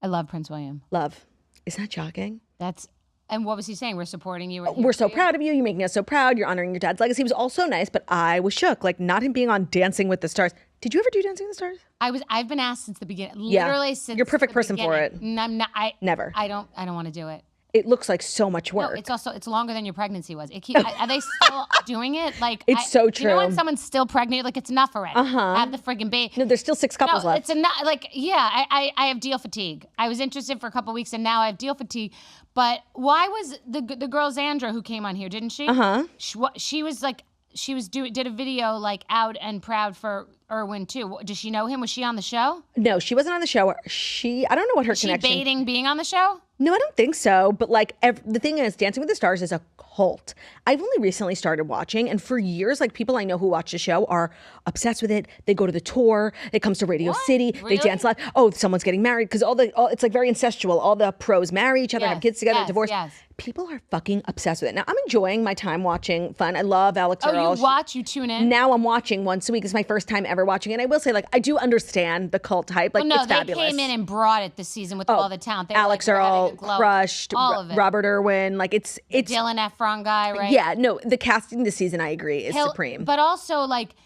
I love Prince William. Love. Isn't that shocking? And what was he saying? We're supporting you. We're so proud of you. You're making us so proud. You're honoring your dad's legacy. He was all so nice, but I was shook. Like not him being on Dancing with the Stars. Did you ever do Dancing with the Stars? I've been asked since the beginning. Yeah. Literally since You're a perfect the person for it. beginning. I'm not. Never. I don't want to do it. It looks like so much work. No, it's longer than your pregnancy was. Are they still doing it? Like it's so true. You know when someone's still pregnant, like it's enough already. Have the friggin' baby. No, there's still 6 couples left. It's enough. Like I have deal fatigue. I was interested for a couple weeks and now I have deal fatigue. But why was the girl Xandra who came on here? Didn't she? She was like did a video like out and proud for Irwin too. Does she know him? Was she on the show? No, she wasn't on the show. I don't know what her connection. She baiting being on the show? No, I don't think so. But like the thing is, Dancing with the Stars is a cult. I've only recently started watching, and for years, like people I know who watch the show are obsessed with it. They go to the tour. It comes to Radio City. Really? They dance live. Oh, someone's getting married because it's like very incestual. All the pros marry each other, have kids together, divorce. Yes. People are fucking obsessed with it. Now I'm enjoying my time watching Fun. I love Alex Earl. You tune in? Now I'm watching once a week. It's my first time ever watching it. And I will say, like, I do understand the cult hype. Like, it's fabulous. They came in and brought it this season with all the talent. Alex Earl, Crushed, all of it. Robert Irwin. Like, it's Dylan Efron guy, right? Yeah, no, the casting this season, I agree, is supreme. But also, like,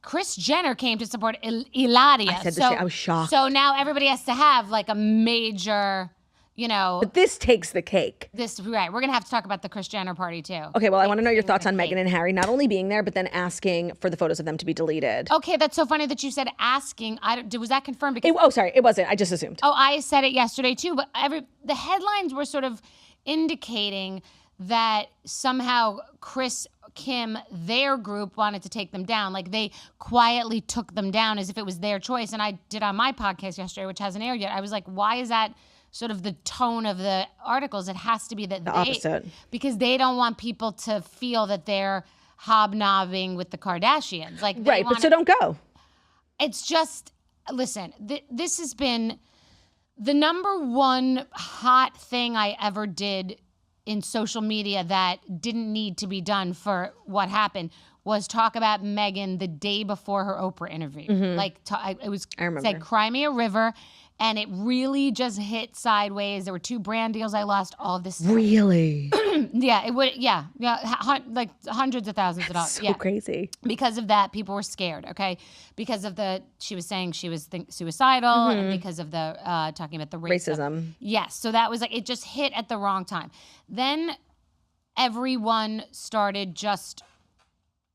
Kris Jenner came to support Ilaria. I said the same. I was shocked. So now everybody has to have, like, a major... But this takes the cake. Right. We're going to have to talk about the Kris Jenner party, too. Okay, well, I want to know your thoughts on Meghan and Harry not only being there, but then asking for the photos of them to be deleted. Okay, that's so funny that you said asking. Was that confirmed? Because sorry, it wasn't. I just assumed. Oh, I said it yesterday, too. But the headlines were sort of indicating that somehow Kim, their group wanted to take them down. Like they quietly took them down as if it was their choice. And I did on my podcast yesterday, which hasn't aired yet. I was like, why is that sort of the tone of the articles? It has to be that opposite. Because they don't want people to feel that they're hobnobbing with the Kardashians. Like right, but so don't go. It's just, listen, this has been the number one hot thing I ever did in social media that didn't need to be done for what happened was talk about Meghan the day before her Oprah interview. I remember. Said Cry Me a River, and it really just hit sideways. There were 2 brand deals I lost, all of this. Really? Yeah, it would. Yeah, like hundreds of thousands of dollars. So crazy. Because of that, people were scared. Okay, because of she was saying she was suicidal, and because of the talking about the racism. Yes, so that was like it just hit at the wrong time. Then everyone started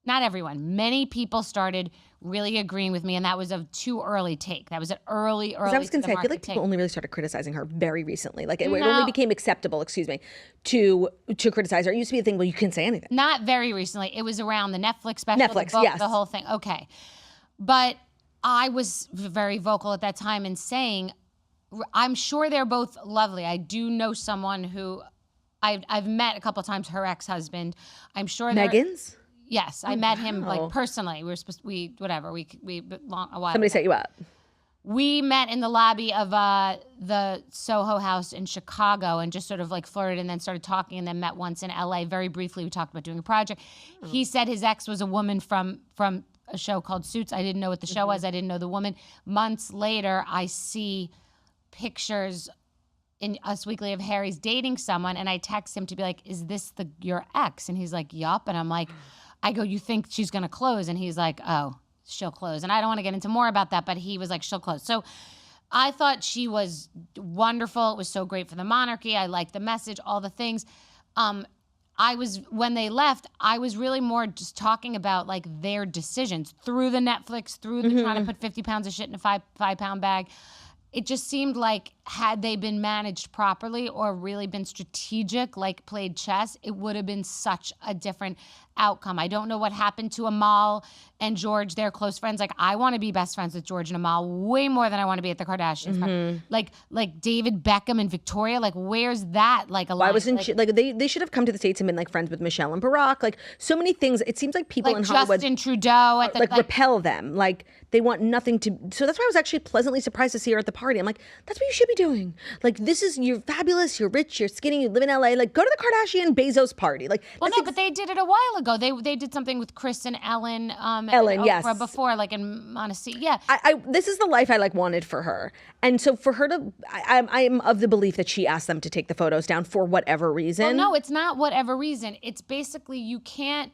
not everyone. Many people started really agreeing with me, and that was a too early take. That was an early. I was going to say, I feel like people only really started criticizing her very recently. Like it only became acceptable, to criticize her. It used to be a thing where you couldn't say anything. Not very recently. It was around the Netflix special, the book, yes. The whole thing. Okay, but I was very vocal at that time in saying, I'm sure they're both lovely. I do know someone who I've met a couple of times. Her ex-husband. I'm sure Meghan's. Yes, I met him like personally. We a while. Somebody set you up. We met in the lobby of the Soho House in Chicago and just sort of like flirted and then started talking and then met once in LA. Very briefly, we talked about doing a project. He said his ex was a woman from a show called Suits. I didn't know what the show was. I didn't know the woman. Months later, I see pictures in Us Weekly of Harry's dating someone, and I text him to be like, "Is this your ex?" And he's like, "Yup." And I'm like, I go, "You think she's gonna close?" And he's like, "Oh." she'll close. And I don't want to get into more about that, but he was like, she'll close. So I thought she was wonderful. It was so great for the monarchy. I liked the message, all the things. When they left, I was really more just talking about like their decisions through the Netflix, through the trying to put 50 pounds of shit in a five-pound bag. It just seemed like had they been managed properly or really been strategic, like played chess, it would have been such a different outcome. I don't know what happened to Amal and George. They're close friends. Like, I want to be best friends with George and Amal way more than I want to be at the Kardashians. Like David Beckham and Victoria. Like, where's that? Like, why wasn't she like they should have come to the States and been like friends with Michelle and Barack? Like, so many things. It seems like people like in Hollywood Justin Trudeau at the, repel them. Like, they want nothing to. So that's why I was actually pleasantly surprised to see her at the party. I'm like, that's what you should be doing. Like, you're fabulous, you're rich, you're skinny, you live in LA. Like, go to the Kardashian Bezos party. Like, well, no, but they did it a while ago. They did something with Chris and Ellen. Ellen, and yes. Before, like in Montecito. Yeah. I this is the life I like wanted for her. And so for her to, I'm of the belief that she asked them to take the photos down for whatever reason. Well, no, it's not whatever reason. It's basically you can't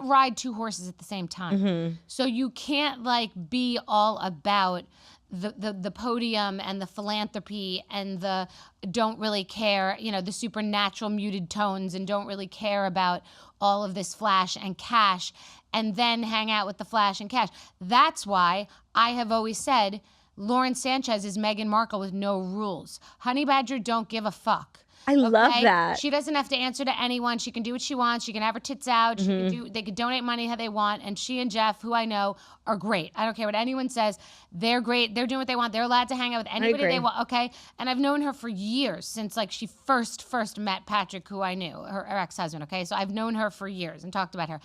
ride two horses at the same time. So you can't like be all about the podium and the philanthropy and the don't really care, the supernatural muted tones and don't really care about all of this flash and cash and then hang out with the flash and cash. That's why I have always said Lauren Sanchez is Meghan Markle with no rules. Honey Badger don't give a fuck. I love that. She doesn't have to answer to anyone. She can do what she wants. She can have her tits out. They can donate money how they want. And she and Jeff, who I know, are great. I don't care what anyone says. They're great. They're doing what they want. They're allowed to hang out with anybody they want. Okay. And I've known her for years, since like she first met Patrick, who I knew, her ex-husband. Okay. So I've known her for years and talked about her.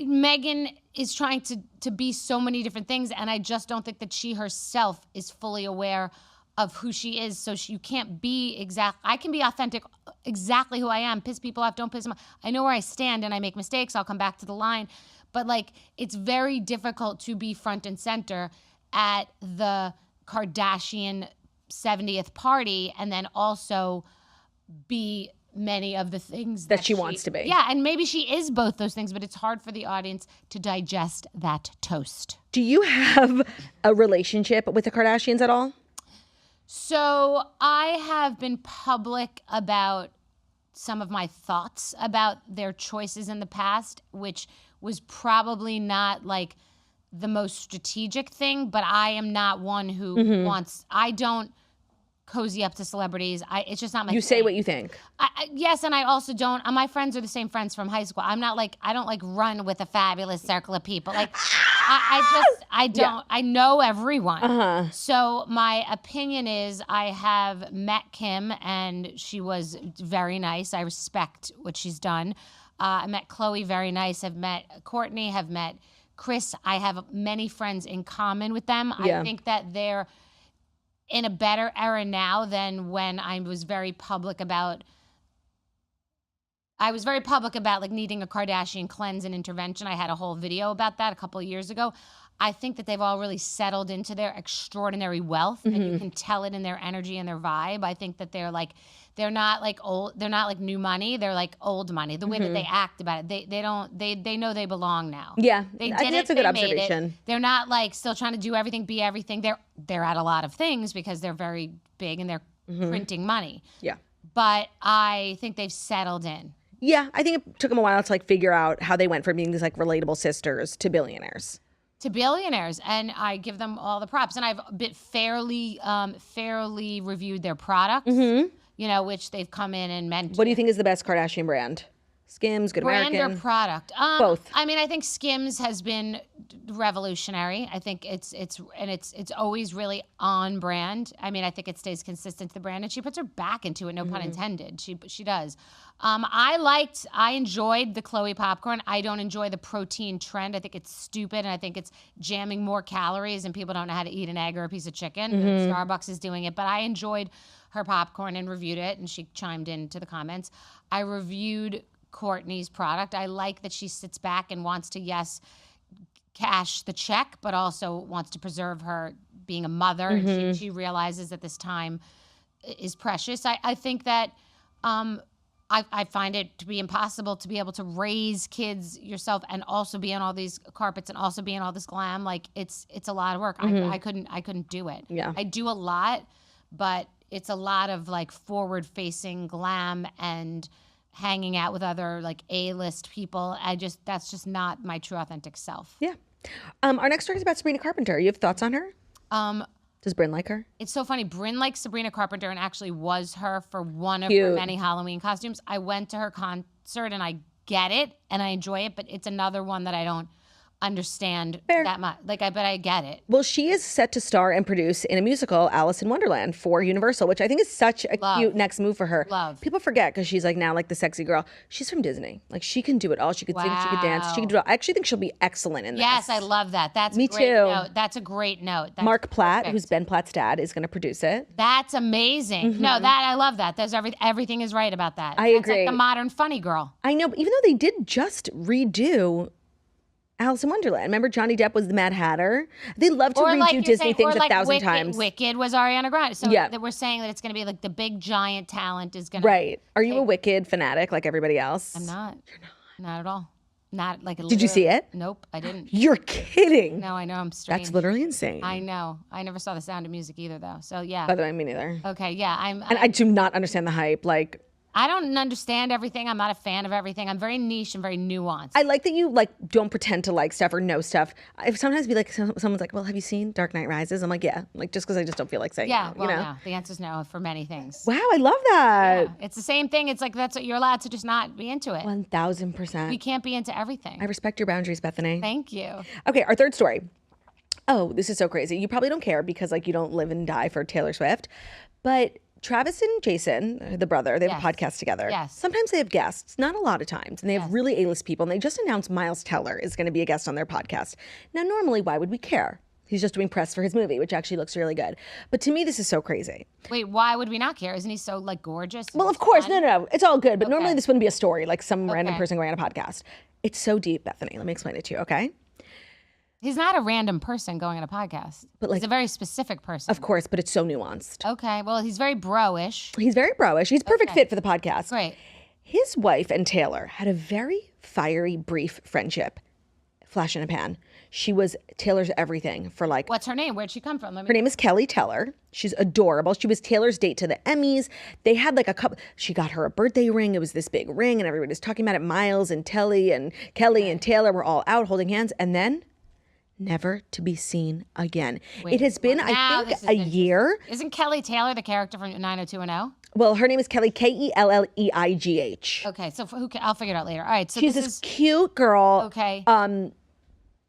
Meghan is trying to be so many different things. And I just don't think that she herself is fully aware of who she is. So you can't be I can be authentic, exactly who I am, piss people off, don't piss them off. I know where I stand and I make mistakes. I'll come back to the line. But like, it's very difficult to be front and center at the Kardashian 70th party and then also be many of the things that she wants to be. Yeah, and maybe she is both those things, but it's hard for the audience to digest that toast. Do you have a relationship with the Kardashians at all? So I have been public about some of my thoughts about their choices in the past, which was probably not like the most strategic thing, but I am not one who I don't cozy up to celebrities. It's just not my thing. You say what you think. Yes, and I also don't. My friends are the same friends from high school. I'm not like, I don't like run with a fabulous circle of people. Like, I don't. Yeah. I know everyone. So my opinion is I have met Kim and she was very nice. I respect what she's done. I met Khloe, very nice. I've met Kourtney, have met Chris. I have many friends in common with them. Yeah. I think that they're in a better era now than when I was very public about like needing a Kardashian cleanse and intervention. I had a whole video about that a couple of years ago. I think that they've all really settled into their extraordinary wealth and you can tell it in their energy and their vibe. I think that they're not like old, they're not like new money, they're like old money. The way that they act about it, they know they belong now. Yeah, I think that's a good observation. They're not like still trying to do everything, be everything. They're at a lot of things because they're very big and they're printing money. Yeah. But I think they've settled in. Yeah, I think it took them a while to like figure out how they went from being these like relatable sisters to billionaires. And I give them all the props. And I've fairly reviewed their products, which they've come in and meant. What do you think is the best Kardashian brand? Skims, Good American? Brand or product? Both. I mean, I think Skims has been revolutionary. I think it's always really on brand. I mean, I think it stays consistent to the brand, and she puts her back into it. No pun intended. She does. I enjoyed the Khloe popcorn. I don't enjoy the protein trend. I think it's stupid, and I think it's jamming more calories, and people don't know how to eat an egg or a piece of chicken. Starbucks is doing it, but I enjoyed her popcorn and reviewed it, and she chimed into the comments. I reviewed Kourtney's product. I like that she sits back and wants to, yes, cash the check, but also wants to preserve her being a mother. And she realizes that this time is precious. I think that I find it to be impossible to be able to raise kids yourself and also be on all these carpets and also be in all this glam. Like it's a lot of work. I couldn't do it. Yeah. I do a lot, but it's a lot of like forward facing glam and hanging out with other like A-list people. That's just not my true authentic self. Yeah. Our next story is about Sabrina Carpenter. You have thoughts on her? Does Bryn like her? It's so funny. Bryn likes Sabrina Carpenter and actually was her for one of her many Halloween costumes. I went to her concert and I get it and I enjoy it, but it's another one that I don't understand that much. Like, but I get it. Well, she is set to star and produce in a musical, Alice in Wonderland, for Universal, which I think is such a cute next move for her. People forget because she's like now like the sexy girl. She's from Disney. Like she can do it all. She could sing, she could dance, she can do it all. I actually think she'll be excellent in this. Yes, I love that. That's me a great too. Note. That's a great note. That's Mark Platt, who's Ben Platt's dad, is going to produce it. That's amazing. No, that I love that. There's everything is right about that. I agree. Like the modern funny girl. I know, but even though they did just redo Alice in Wonderland. Remember Johnny Depp was the Mad Hatter? They love to redo Disney things 1,000 times. Wicked was Ariana Grande. So that we're saying that it's going to be like the big giant talent is going to. Right. Are you a Wicked fanatic like everybody else? I'm not. You're not. Not at all. Not like a Did you see it? Nope, I didn't. You're kidding. No, I know. I'm strange. That's literally insane. I know. I never saw The Sound of Music either, though. So yeah. By the way, me neither. Okay, yeah. And I do not understand the hype. Like, I don't understand everything. I'm not a fan of everything. I'm very niche and very nuanced. I like that you like don't pretend to like stuff or know stuff. I sometimes be like, someone's like, "Well, have you seen Dark Knight Rises?" I'm like, "Yeah," like just because I just don't feel like saying. Yeah, it, well, you know? no. The answer's no for many things. Wow, I love that. Yeah. It's the same thing. It's like that's what you're allowed to just not be into it. 1,000%. We can't be into everything. I respect your boundaries, Bethenny. Thank you. Okay, our third story. Oh, this is so crazy. You probably don't care because like you don't live and die for Taylor Swift, but Travis and Jason, the brother, they have a podcast together. Yes. Sometimes they have guests, not a lot of times. And they have really A-list people. And they just announced Miles Teller is going to be a guest on their podcast. Now, normally, why would we care? He's just doing press for his movie, which actually looks really good. But to me, this is so crazy. Wait, why would we not care? Isn't he so like gorgeous? Well, of course. No. It's all good. But normally this wouldn't be a story, like some random person going on a podcast. It's so deep, Bethenny. Let me explain it to you, okay? He's not a random person going on a podcast. But like, he's a very specific person. Of course, but it's so nuanced. Okay, well, he's very bro-ish. He's very bro-ish. He's a perfect fit for the podcast. Great. His wife and Taylor had a very fiery, brief friendship. Flash in a pan. She was Taylor's everything for like... What's her name? Where'd she come from? Her name is Kelly Teller. She's adorable. She was Taylor's date to the Emmys. They had like a couple... She got her a birthday ring. It was this big ring and everybody was talking about it. Miles and Kelly and Taylor were all out holding hands. And then... never to be seen again. It has been, I think, a year. Isn't Kelly Taylor the character from 90210? Well, her name is Kelly, Kelleigh. Okay, so I'll figure it out later. All right, so she's this cute girl. Okay.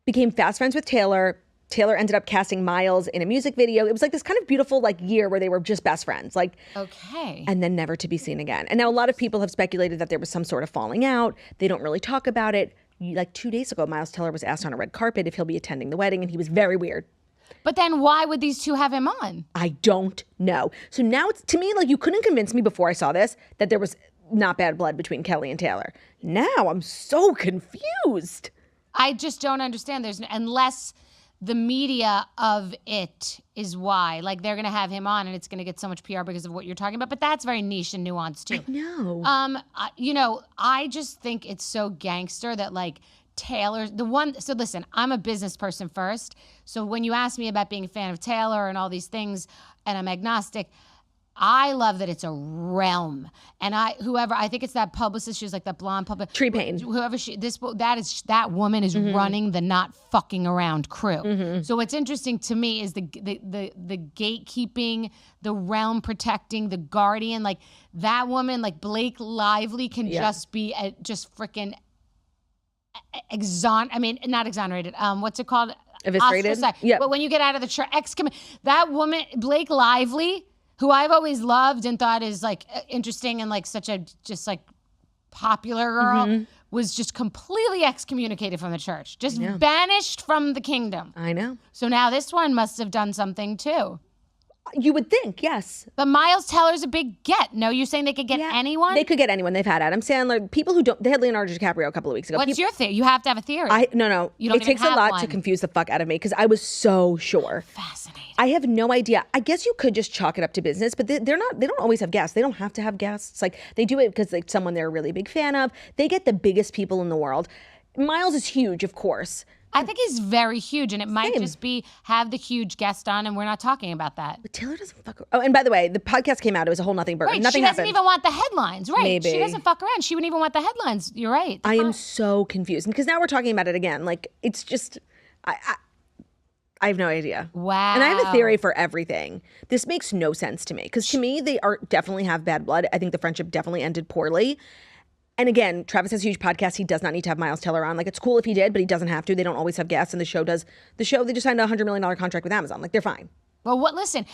Became fast friends with Taylor. Taylor ended up casting Miles in a music video. It was like this kind of beautiful like year where they were just best friends. Like, okay. And then never to be seen again. And now a lot of people have speculated that there was some sort of falling out. They don't really talk about it. Like 2 days ago, Miles Teller was asked on a red carpet if he'll be attending the wedding, and he was very weird. But then why would these two have him on? I don't know. So now it's, to me, like you couldn't convince me before I saw this that there was not bad blood between Kelly and Taylor. Now I'm so confused. I just don't understand. Unless the media of it is why. Like they're going to have him on and it's going to get so much PR because of what you're talking about. But that's very niche and nuanced too. I know. I just think it's so gangster that like Taylor, so listen, I'm a business person first. So when you ask me about being a fan of Taylor and all these things, and I'm agnostic, I love that it's a realm. And I think it's that publicist, she's like that blonde publicist. Tree Payne. Whoever that woman is running the not fucking around crew. So what's interesting to me is the gatekeeping, the realm protecting, the guardian. Like that woman, like Blake Lively can just be just freaking not exonerated. What's it called? Eviscerated. Yeah. But when you get out of the church, that woman, Blake Lively, who I've always loved and thought is like interesting and like such a just like popular girl, was just completely excommunicated from the church, just banished from the kingdom. I know. So now this one must have done something too. You would think, yes. But Miles Teller's a big get. No, you're saying they could get anyone? They could get anyone. They've had Adam Sandler. People who don't. They had Leonardo DiCaprio a couple of weeks ago. What's your theory? You have to have a theory. No. You don't it takes a lot to confuse the fuck out of me because I was so sure. Fascinating. I have no idea. I guess you could just chalk it up to business, but they're not. They don't always have guests. They don't have to have guests. Like they do it because like someone they're a really big fan of. They get the biggest people in the world. Miles is huge, of course. I think he's very huge, and it might just be have the huge guest on, and we're not talking about that. But Taylor doesn't fuck around. Oh, and by the way, the podcast came out. It was a whole nothing burger. Right, nothing she doesn't happened. even want the headlines. Right, Maybe. She doesn't fuck around. She wouldn't even want the headlines. You're right. I am so confused because now we're talking about it again. Like it's just, I have no idea. Wow. And I have a theory for everything. This makes no sense to me because to me they are definitely have bad blood. I think the friendship definitely ended poorly. And again, Travis has a huge podcast. He does not need to have Miles Teller on. Like, it's cool if he did, but he doesn't have to. They don't always have guests, and the show, they just signed a $100 million contract with Amazon. Like, they're fine. Well, listen,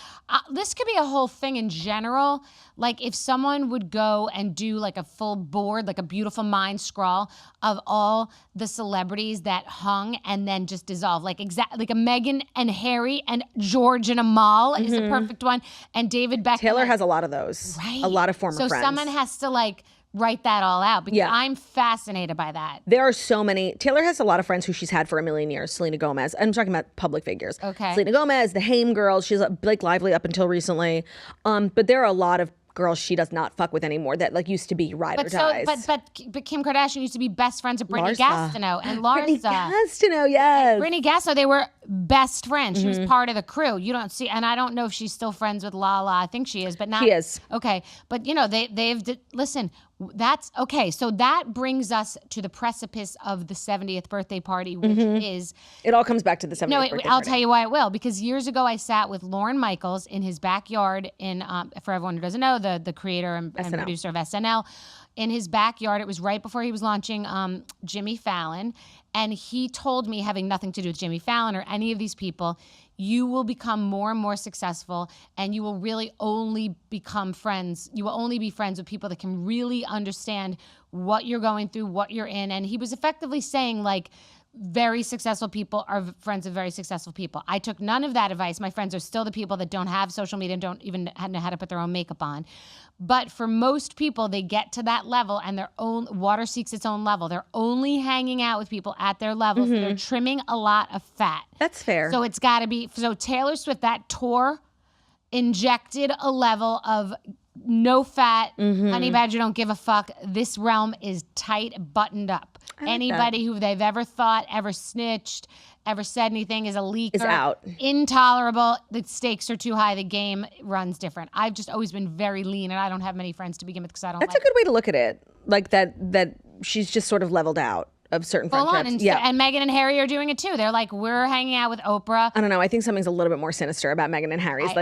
this could be a whole thing in general. Like, if someone would go and do, like, a full board, like a beautiful mind scrawl of all the celebrities that hung and then just dissolved. Like, like a Meghan and Harry and George and Amal is a perfect one. And David Beckham. Taylor has a lot of those. Right. A lot of former friends. So someone has to, like, write that all out because I'm fascinated by that. There are so many. Taylor has a lot of friends who she's had for a million years. Selena Gomez. I'm talking about public figures. Okay. Selena Gomez, the Haim girls. She's Blake Lively up until recently. But there are a lot of girls she does not fuck with anymore that like used to be ride or dies. But Kim Kardashian used to be best friends with Brittany Larsa. Gastineau and Larsa. Brittany Gastineau, yes. Brittany Gastineau, they were best friends. She was part of the crew. You don't see, and I don't know if she's still friends with Lala. I think she is, but not. She is. Okay, but you know listen. That's okay. So that brings us to the precipice of the 70th birthday party, which is. It all comes back to the 70th birthday party. I'll tell you why it will. Because years ago, I sat with Lorne Michaels in his backyard in, for everyone who doesn't know, the creator and producer of SNL. In his backyard, it was right before he was launching Jimmy Fallon. And he told me, having nothing to do with Jimmy Fallon or any of these people, you will become more and more successful and you will really only become friends. You will only be friends with people that can really understand what you're going through, what you're in. And he was effectively saying, like, very successful people are friends of very successful people. I took none of that advice. My friends are still the people that don't have social media and don't even know how to put their own makeup on. But for most people, they get to that level and their own water seeks its own level. They're only hanging out with people at their level. So they're trimming a lot of fat. That's fair. So it's got to be. So Taylor Swift, that tour injected a level of no fat, honey badger, don't give a fuck. This realm is tight, buttoned up. Anybody who they've ever thought, ever snitched, ever said anything is a leaker. Is out. Intolerable. The stakes are too high. The game runs different. I've just always been very lean, and I don't have many friends to begin with because I don't. That's a good way to look at it. Like that she's just sort of leveled out of certain friendships. And Meghan and Harry are doing it too. They're like, we're hanging out with Oprah. I don't know. I think something's a little bit more sinister about Meghan and Harry's.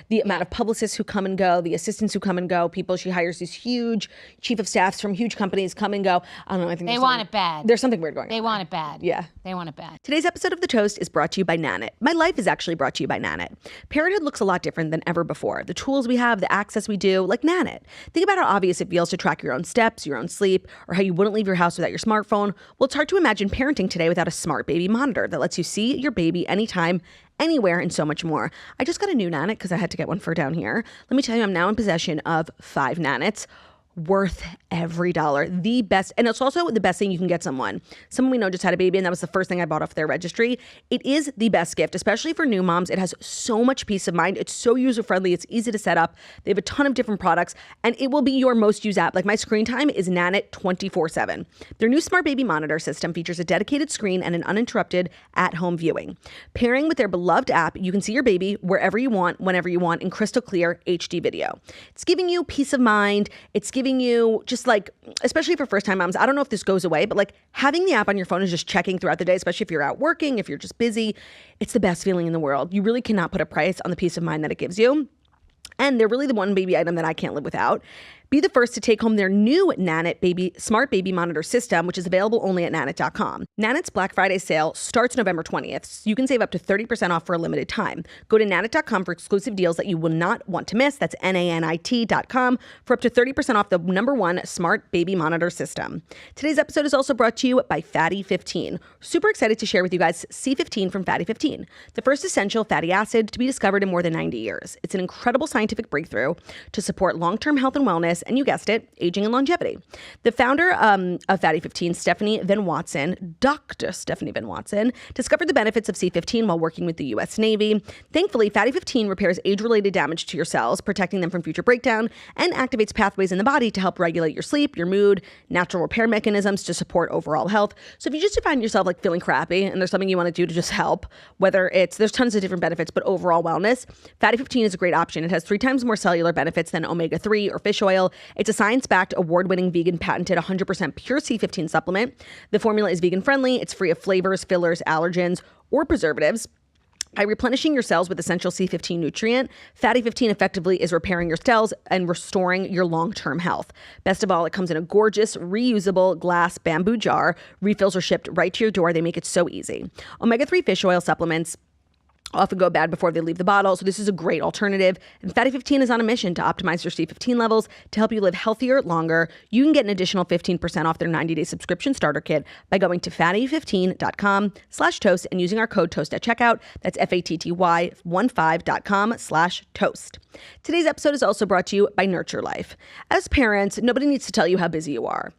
The amount of publicists who come and go, the assistants who come and go, people she hires these huge chief of staffs from huge companies come and go. I don't know. I think they want it bad. There's something weird going on. They want it bad. Yeah. They want it bad. Today's episode of The Toast is brought to you by Nanit. My life is actually brought to you by Nanit. Parenthood looks a lot different than ever before. The tools we have, the access we do, like Nanit. Think about how obvious it feels to track your own steps, your own sleep, or how you wouldn't leave your house without your smartphone. Well, it's hard to imagine parenting today without a smart baby monitor that lets you see your baby anytime, anywhere, and so much more. I just got a new Nanit because I had to get one for down here. Let me tell you, I'm now in possession of 5 Nanits. Worth every dollar. The best, and it's also the best thing you can get someone. Someone we know just had a baby, and that was the first thing I bought off their registry. It is the best gift, especially for new moms. It has so much peace of mind. It's so user-friendly. It's easy to set up. They have a ton of different products, and it will be your most used app. Like my screen time is Nanit 24/7. Their new Smart Baby Monitor system features a dedicated screen and an uninterrupted at-home viewing. Pairing with their beloved app, you can see your baby wherever you want, whenever you want, in crystal clear HD video. It's giving you peace of mind. It's giving you just like, especially for first time moms, I don't know if this goes away, but like having the app on your phone and just checking throughout the day, especially if you're out working, if you're just busy, it's the best feeling in the world. You really cannot put a price on the peace of mind that it gives you. And they're really the one baby item that I can't live without. Be the first to take home their new Nanit Smart Baby Monitor System, which is available only at Nanit.com. Nanit's Black Friday sale starts November 20th, so you can save up to 30% off for a limited time. Go to Nanit.com for exclusive deals that you will not want to miss. That's Nanit.com for up to 30% off the #1 Smart Baby Monitor System. Today's episode is also brought to you by Fatty 15. Super excited to share with you guys C15 from Fatty 15, the first essential fatty acid to be discovered in more than 90 years. It's an incredible scientific breakthrough to support long-term health and wellness, and you guessed it, aging and longevity. The founder of Fatty 15, Dr. Stephanie Van Watson, discovered the benefits of C15 while working with the U.S. Navy. Thankfully, Fatty 15 repairs age-related damage to your cells, protecting them from future breakdown, and activates pathways in the body to help regulate your sleep, your mood, natural repair mechanisms to support overall health. So if you just find yourself like feeling crappy and there's something you want to do to just help, there's tons of different benefits, but overall wellness, Fatty 15 is a great option. It has 3 times more cellular benefits than omega-3 or fish oil. It's a science-backed, award-winning, vegan, patented, 100% pure C15 supplement. The formula is vegan-friendly. It's free of flavors, fillers, allergens, or preservatives. By replenishing your cells with essential C15 nutrient, Fatty 15 effectively is repairing your cells and restoring your long-term health. Best of all, it comes in a gorgeous, reusable glass bamboo jar. Refills are shipped right to your door. They make it so easy. Omega-3 fish oil supplements often go bad before they leave the bottle, so this is a great alternative. And Fatty 15 is on a mission to optimize your C15 levels to help you live healthier longer. You can get an additional 15% off their 90-day subscription starter kit by going to fatty15.com/toast and using our code TOAST at checkout. That's fatty15.com/toast. Today's episode is also brought to you by Nurture Life. As parents, nobody needs to tell you how busy you are.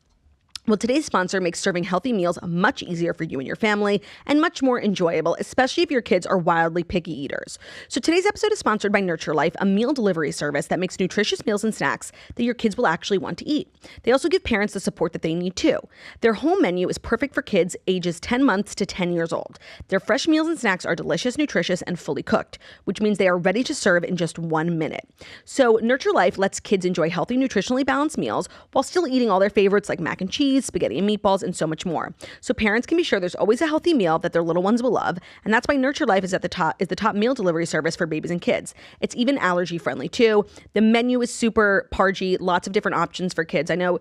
Well, today's sponsor makes serving healthy meals much easier for you and your family and much more enjoyable, especially if your kids are wildly picky eaters. So today's episode is sponsored by Nurture Life, a meal delivery service that makes nutritious meals and snacks that your kids will actually want to eat. They also give parents the support that they need too. Their whole menu is perfect for kids ages 10 months to 10 years old. Their fresh meals and snacks are delicious, nutritious, and fully cooked, which means they are ready to serve in just 1 minute. So Nurture Life lets kids enjoy healthy, nutritionally balanced meals while still eating all their favorites like mac and cheese, spaghetti and meatballs, and so much more. So parents can be sure there's always a healthy meal that their little ones will love, and that's why Nurture Life is the top meal delivery service for babies and kids. It's even allergy friendly too. The menu is super pargy, lots of different options for kids. I know,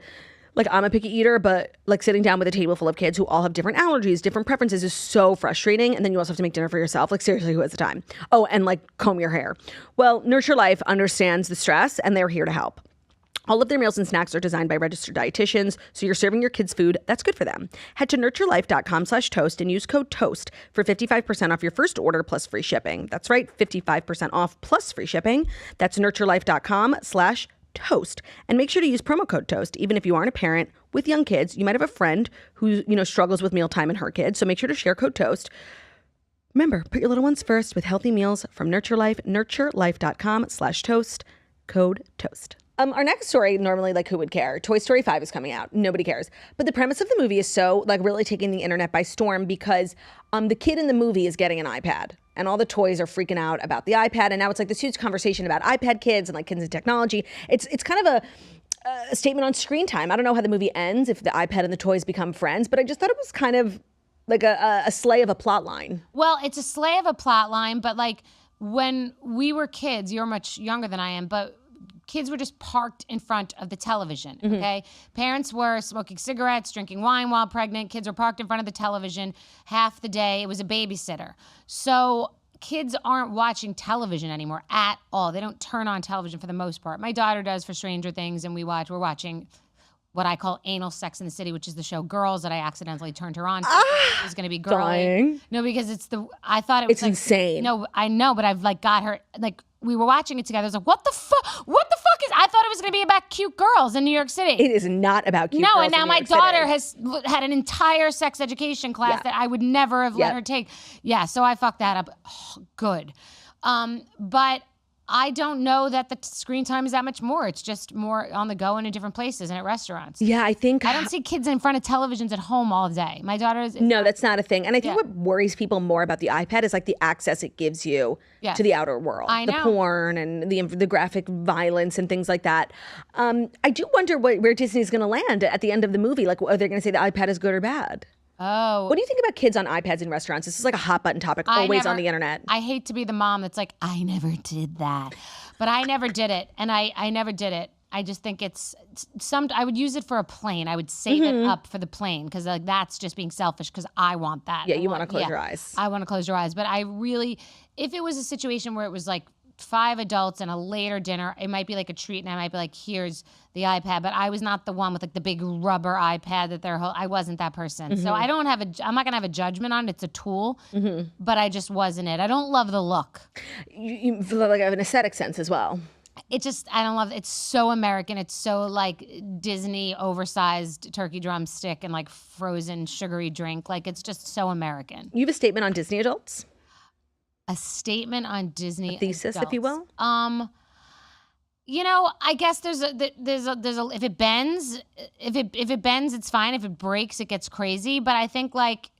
like, I'm a picky eater, but like sitting down with a table full of kids who all have different allergies, different preferences is so frustrating. And then you also have to make dinner for yourself. Like, seriously, who has the time? Oh, and like comb your hair. Well, Nurture Life understands the stress and they're here to help. All of their meals and snacks are designed by registered dietitians, so you're serving your kids food that's good for them. Head to nurturelife.com/toast and use code TOAST for 55% off your first order plus free shipping. That's right, 55% off plus free shipping. That's nurturelife.com/toast. And make sure to use promo code TOAST. Even if you aren't a parent with young kids, you might have a friend who, struggles with mealtime and her kids, so make sure to share code TOAST. Remember, put your little ones first with healthy meals from Nurture Life, nurturelife.com/toast, code TOAST. Our next story, normally, like, who would care? Toy Story 5 is coming out. Nobody cares. But the premise of the movie is so, like, really taking the internet by storm because the kid in the movie is getting an iPad. And all the toys are freaking out about the iPad. And now it's like this huge conversation about iPad kids and, like, kids and technology. It's kind of a statement on screen time. I don't know how the movie ends, if the iPad and the toys become friends. But I just thought it was kind of like a slay of a plot line. Well, it's a slay of a plot line. But, like, when we were kids, you're much younger than I am, but kids were just parked in front of the television, okay? Parents were smoking cigarettes, drinking wine while pregnant. Kids were parked in front of the television half the day. It was a babysitter. So kids aren't watching television anymore at all. They don't turn on television for the most part. My daughter does for Stranger Things, and we're watching what I call anal Sex in the City, which is the show Girls that I accidentally turned her on to. It was going to be girly. Dying. No, because I thought it was insane. No, I know, but I've like got her, like, we were watching it together. I was like, what the fuck is, I thought it was going to be about cute girls in New York City. It is not about cute girls No, and now in New my York daughter City. has had an entire sex education class that I would never have let her take. Yeah, so I fucked that up. Oh, good. But I don't know that the screen time is that much more. It's just more on the go and in different places and at restaurants. Yeah, I don't see kids in front of televisions at home all day. My daughter is... No, that's not a thing. And I think what worries people more about the iPad is like the access it gives you to the outer world. I know. The porn and the graphic violence and things like that. I do wonder where Disney's going to land at the end of the movie. Like, are they going to say the iPad is good or bad? Oh. What do you think about kids on iPads in restaurants? This is like a hot button topic, always on the internet. I hate to be the mom that's like, I never did that. But I never did it. And I never did it. I just think I would use it for a plane. I would save it up for the plane because like that's just being selfish because I want that. Yeah, you want to close your eyes. I want to close your eyes. But if it was a situation where it was like 5 adults and a later dinner, it might be like a treat and I might be like, here's the iPad. But I was not the one with like the big rubber iPad that I wasn't that person. So I'm not going to have a judgment on it. It's a tool, but I just wasn't it. I don't love the look. You feel like I have an aesthetic sense as well. I don't love it. It's so American. It's so like Disney oversized turkey drumstick and like frozen sugary drink. Like it's just so American. You have a statement on Disney adults? A statement on Disney a thesis, adults. if you will? I guess there's a if it bends, it's fine. If it breaks, it gets crazy. But I think like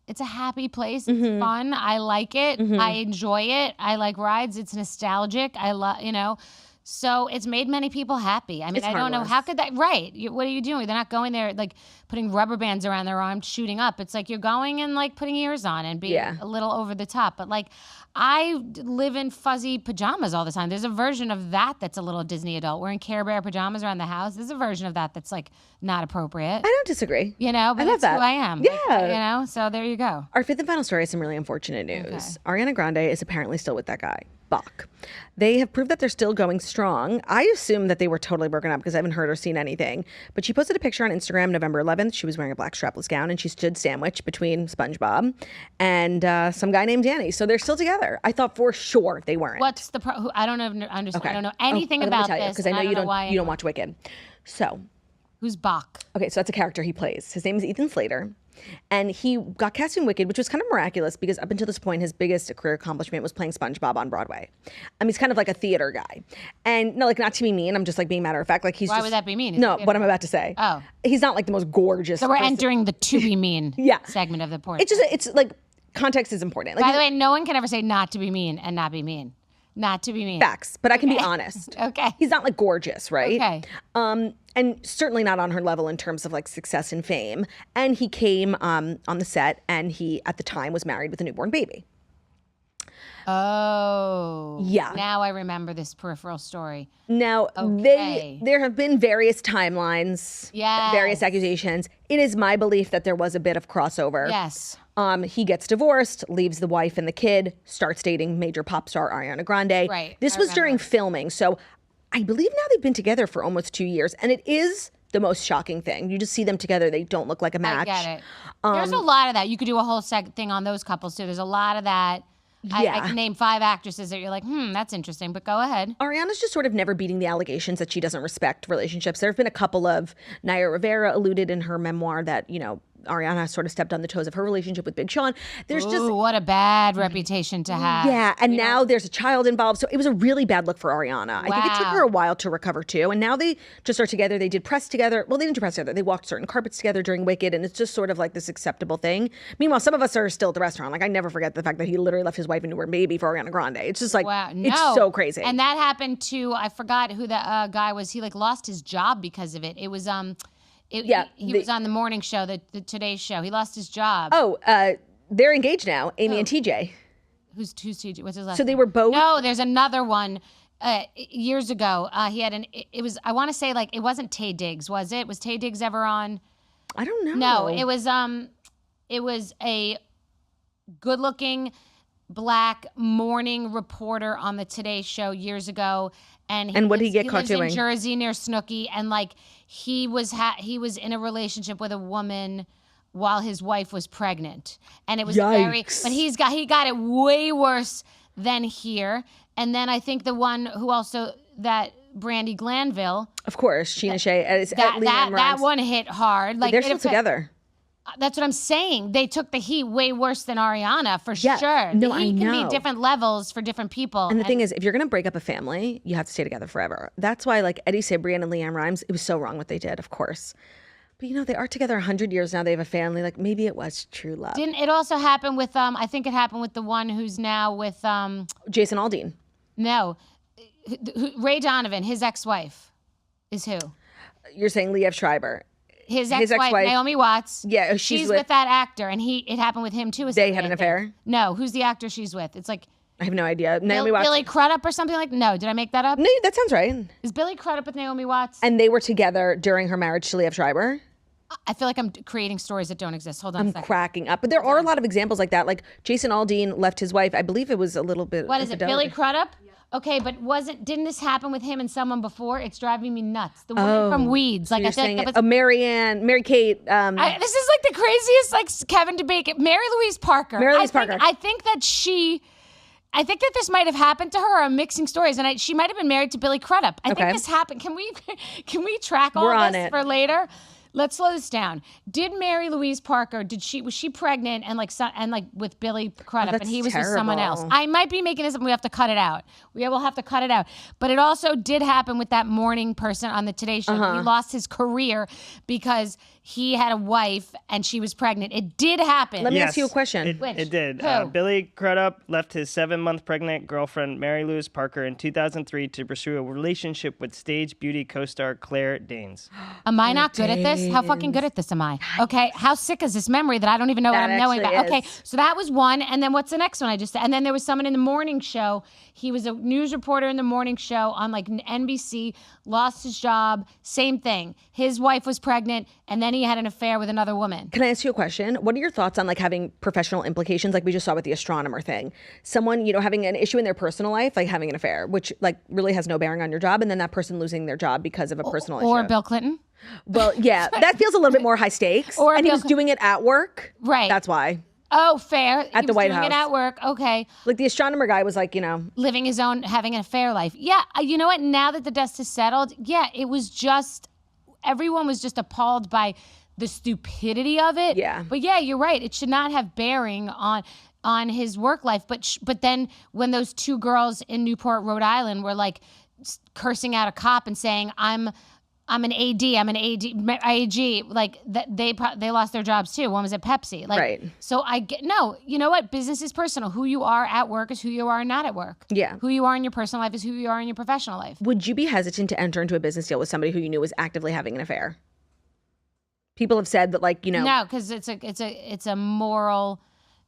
it's a happy place. It's fun. I like it. I enjoy it. I like rides. It's nostalgic. I love, So it's made many people happy. I mean, I don't know. How could that, right. What are you doing? They're not going there like putting rubber bands around their arms, shooting up. It's like you're going and like putting ears on and being a little over the top. But like I live in fuzzy pajamas all the time. There's a version of that that's a little Disney adult. Wearing Care Bear pajamas around the house. There's a version of that that's like not appropriate. I don't disagree. But I love that's that. who I am. Yeah. So there you go. Our fifth and final story is some really unfortunate news. Okay. Ariana Grande is apparently still with that guy, Bach. They have proved that they're still going strong. I assume that they were totally broken up because I haven't heard or seen anything. But she posted a picture on Instagram November 11th. She was wearing a black strapless gown and she stood sandwiched between SpongeBob and some guy named Danny. So they're still together. I thought for sure they weren't. What's the I don't understand. Okay. I don't know anything about this because I know you don't watch Wicked. So who's Bach? Okay, so that's a character he plays. His name is Ethan Slater. And he got cast in Wicked, which was kind of miraculous because up until this point, his biggest career accomplishment was playing SpongeBob on Broadway. He's kind of like a theater guy. And no, like not to be mean, I'm just like being matter of fact. Like Why would that be mean? No, what I'm about to say. Oh. He's not like the most gorgeous. So we're entering the to be mean segment of the point. It's like context is important. Like, by the way, no one can ever say not to be mean and not be mean. Not to be mean. Facts, but I can be honest. Okay. He's not like gorgeous, right? Okay. And certainly not on her level in terms of like success and fame. And he came on the set and he, at the time, was married with a newborn baby. Oh. Yeah. Now I remember this peripheral story. Now, there have been various timelines, various accusations. It is my belief that there was a bit of crossover. Yes. He gets divorced, leaves the wife and the kid, starts dating major pop star Ariana Grande. Right. This was during filming. So I believe now they've been together for almost 2 years. And it is the most shocking thing. You just see them together. They don't look like a match. I get it. There's a lot of that. You could do a whole thing on those couples too. There's a lot of that. I can name 5 actresses that you're like, that's interesting, but go ahead. Ariana's just sort of never beating the allegations that she doesn't respect relationships. There have been a couple of, Naya Rivera alluded in her memoir that, Ariana sort of stepped on the toes of her relationship with Big Sean. There's what a bad reputation to have. Yeah, and now there's a child involved. So it was a really bad look for Ariana. Wow. I think it took her a while to recover too. And now they just are together. They did press together. Well, they didn't do press together. They walked certain carpets together during Wicked, and it's just sort of like this acceptable thing. Meanwhile, some of us are still at the restaurant. Like I never forget the fact that he literally left his wife and newborn baby for Ariana Grande. It's just like, it's so crazy. And that happened to, I forgot who the guy was. He like lost his job because of it. It was, he was on the morning show, the Today Show. He lost his job. Oh, they're engaged now, Amy and TJ. Who's TJ? What's his last name? So they were both? No, there's another one. Years ago, he had it was, I want to say like, it wasn't Taye Diggs, was it? Was Taye Diggs ever on? I don't know. No, it was a good-looking black morning reporter on the Today Show years ago. And what did he get caught doing? He lives in Jersey near Snooki, and like he was in a relationship with a woman while his wife was pregnant, and it was but he got it way worse than here. And then I think the one who also that Brandi Glanville, of course, Sheena Shea, that one hit hard. Like they're still together. That's what I'm saying. They took the heat way worse than Ariana, for sure. No, the heat can be different levels for different people. And the thing is, if you're going to break up a family, you have to stay together forever. That's why, like, Eddie Cibrian and Leanne Rimes, it was so wrong what they did, of course. But, they are together 100 years now. They have a family. Like, maybe it was true love. Didn't it also happen with, I think it happened with the one who's now with... Jason Aldean. No. Ray Donovan, his ex-wife, is who? You're saying Liev Schreiber. his ex-wife, Naomi Watts. Yeah, she's with that actor, and it happened with him too. They had an affair? No, who's the actor she's with? It's like I have no idea. Naomi Watts. Billy Crudup or something like. No, did I make that up? No, that sounds right. Is Billy Crudup with Naomi Watts? And they were together during her marriage to Liev Schreiber. I feel like I'm creating stories that don't exist. Hold on a second. I'm cracking up. But there are a lot of examples like that. Like Jason Aldean left his wife. I believe it was a little bit. What is it, Billy Crudup? Okay, but didn't this happen with him and someone before? It's driving me nuts. The woman from Weeds. Like, I feel like Mary Kate. This is like the craziest, like, Kevin debate. Mary Louise Parker. I think that this might have happened to her. I'm mixing stories, and she might have been married to Billy Crudup. I think this happened. Can we track all this for later? Let's slow this down. Did Mary Louise Parker? Was she pregnant and with Billy Crudup, and he was with someone else? I might be making this up. We have to cut it out. We'll have to cut it out. But it also did happen with that morning person on the Today Show. He lost his career because he had a wife and she was pregnant. It did happen. Let me ask you a question. It did. Billy Crudup left his 7-month pregnant girlfriend, Mary Louise Parker, in 2003 to pursue a relationship with stage beauty co-star Claire Danes. Am I not good at this? How fucking good at this am I? Okay, how sick is this memory that I don't even know what I'm knowing about? Okay, so that was one, and then what's the next one I just said? And then there was someone in the morning show. He was a news reporter in the morning show on like NBC, lost his job, same thing. His wife was pregnant, and then he had an affair with another woman. Can I ask you a question? What are your thoughts on like having professional implications, like we just saw with the astronomer thing? Someone, having an issue in their personal life, like having an affair, which like really has no bearing on your job, and then that person losing their job because of a personal issue. Or Bill Clinton. Well, yeah, that feels a little bit more high stakes. And he was doing it at work. Right. That's why. Oh, fair. At the White House. Doing it at work. Okay. Like the astronomer guy was like, living his own, having an affair life. Yeah. You know what? Now that the dust has settled, yeah, it was just, everyone was just appalled by the stupidity of it. Yeah. But yeah, you're right. It should not have bearing on his work life. But then when those two girls in Newport, Rhode Island were like cursing out a cop and saying, I'm an AG, like they lost their jobs too. One was at Pepsi. Like, right. So you know what? Business is personal. Who you are at work is who you are not at work. Yeah. Who you are in your personal life is who you are in your professional life. Would you be hesitant to enter into a business deal with somebody who you knew was actively having an affair? People have said that No, because it's a moral,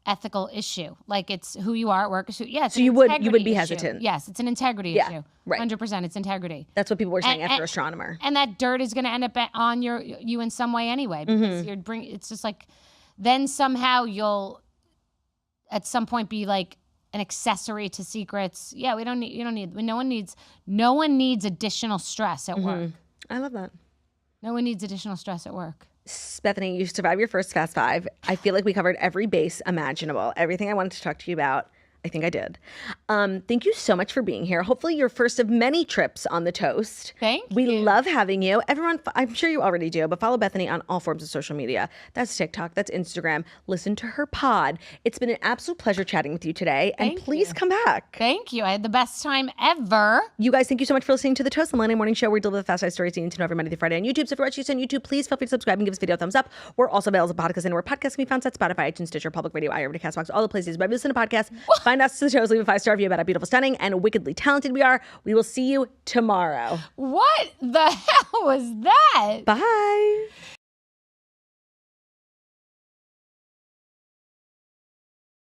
ethical issue. Like it's who you are at work. So you would be hesitant. Yes, it's an integrity issue. Right. 100%. It's integrity. That's what people were saying after astronomer. And that dirt is going to end up on you in some way anyway, because it's just like, then somehow you'll at some point be like an accessory to secrets. Yeah, no one needs additional stress at work. I love that. No one needs additional stress at work. Bethenny, you survived your first Fast Five. I feel like we covered every base imaginable. Everything I wanted to talk to you about, I think I did. Thank you so much for being here. Hopefully your first of many trips on the Toast. Thank you. We love having you. Everyone, I'm sure you already do, but follow Bethenny on all forms of social media. That's TikTok, that's Instagram. Listen to her pod. It's been an absolute pleasure chatting with you today. And please come back. Thank you. I had the best time ever. You guys, thank you so much for listening to the Toast, the Monday morning show where we deliver the fast five stories you need to know every Monday through Friday on YouTube. So if you're watching us on YouTube, please feel free to subscribe and give this video a thumbs up. We're also available as a podcast anywhere podcasts can be found at Spotify, iTunes, Stitcher, Public Radio, iHeartRadio, CastBox, all the places where you listen to podcasts. Find us to the Toast, leave a 5-star review about how beautiful, stunning, and wickedly talented we are. We will see you tomorrow. What the hell was that? Bye.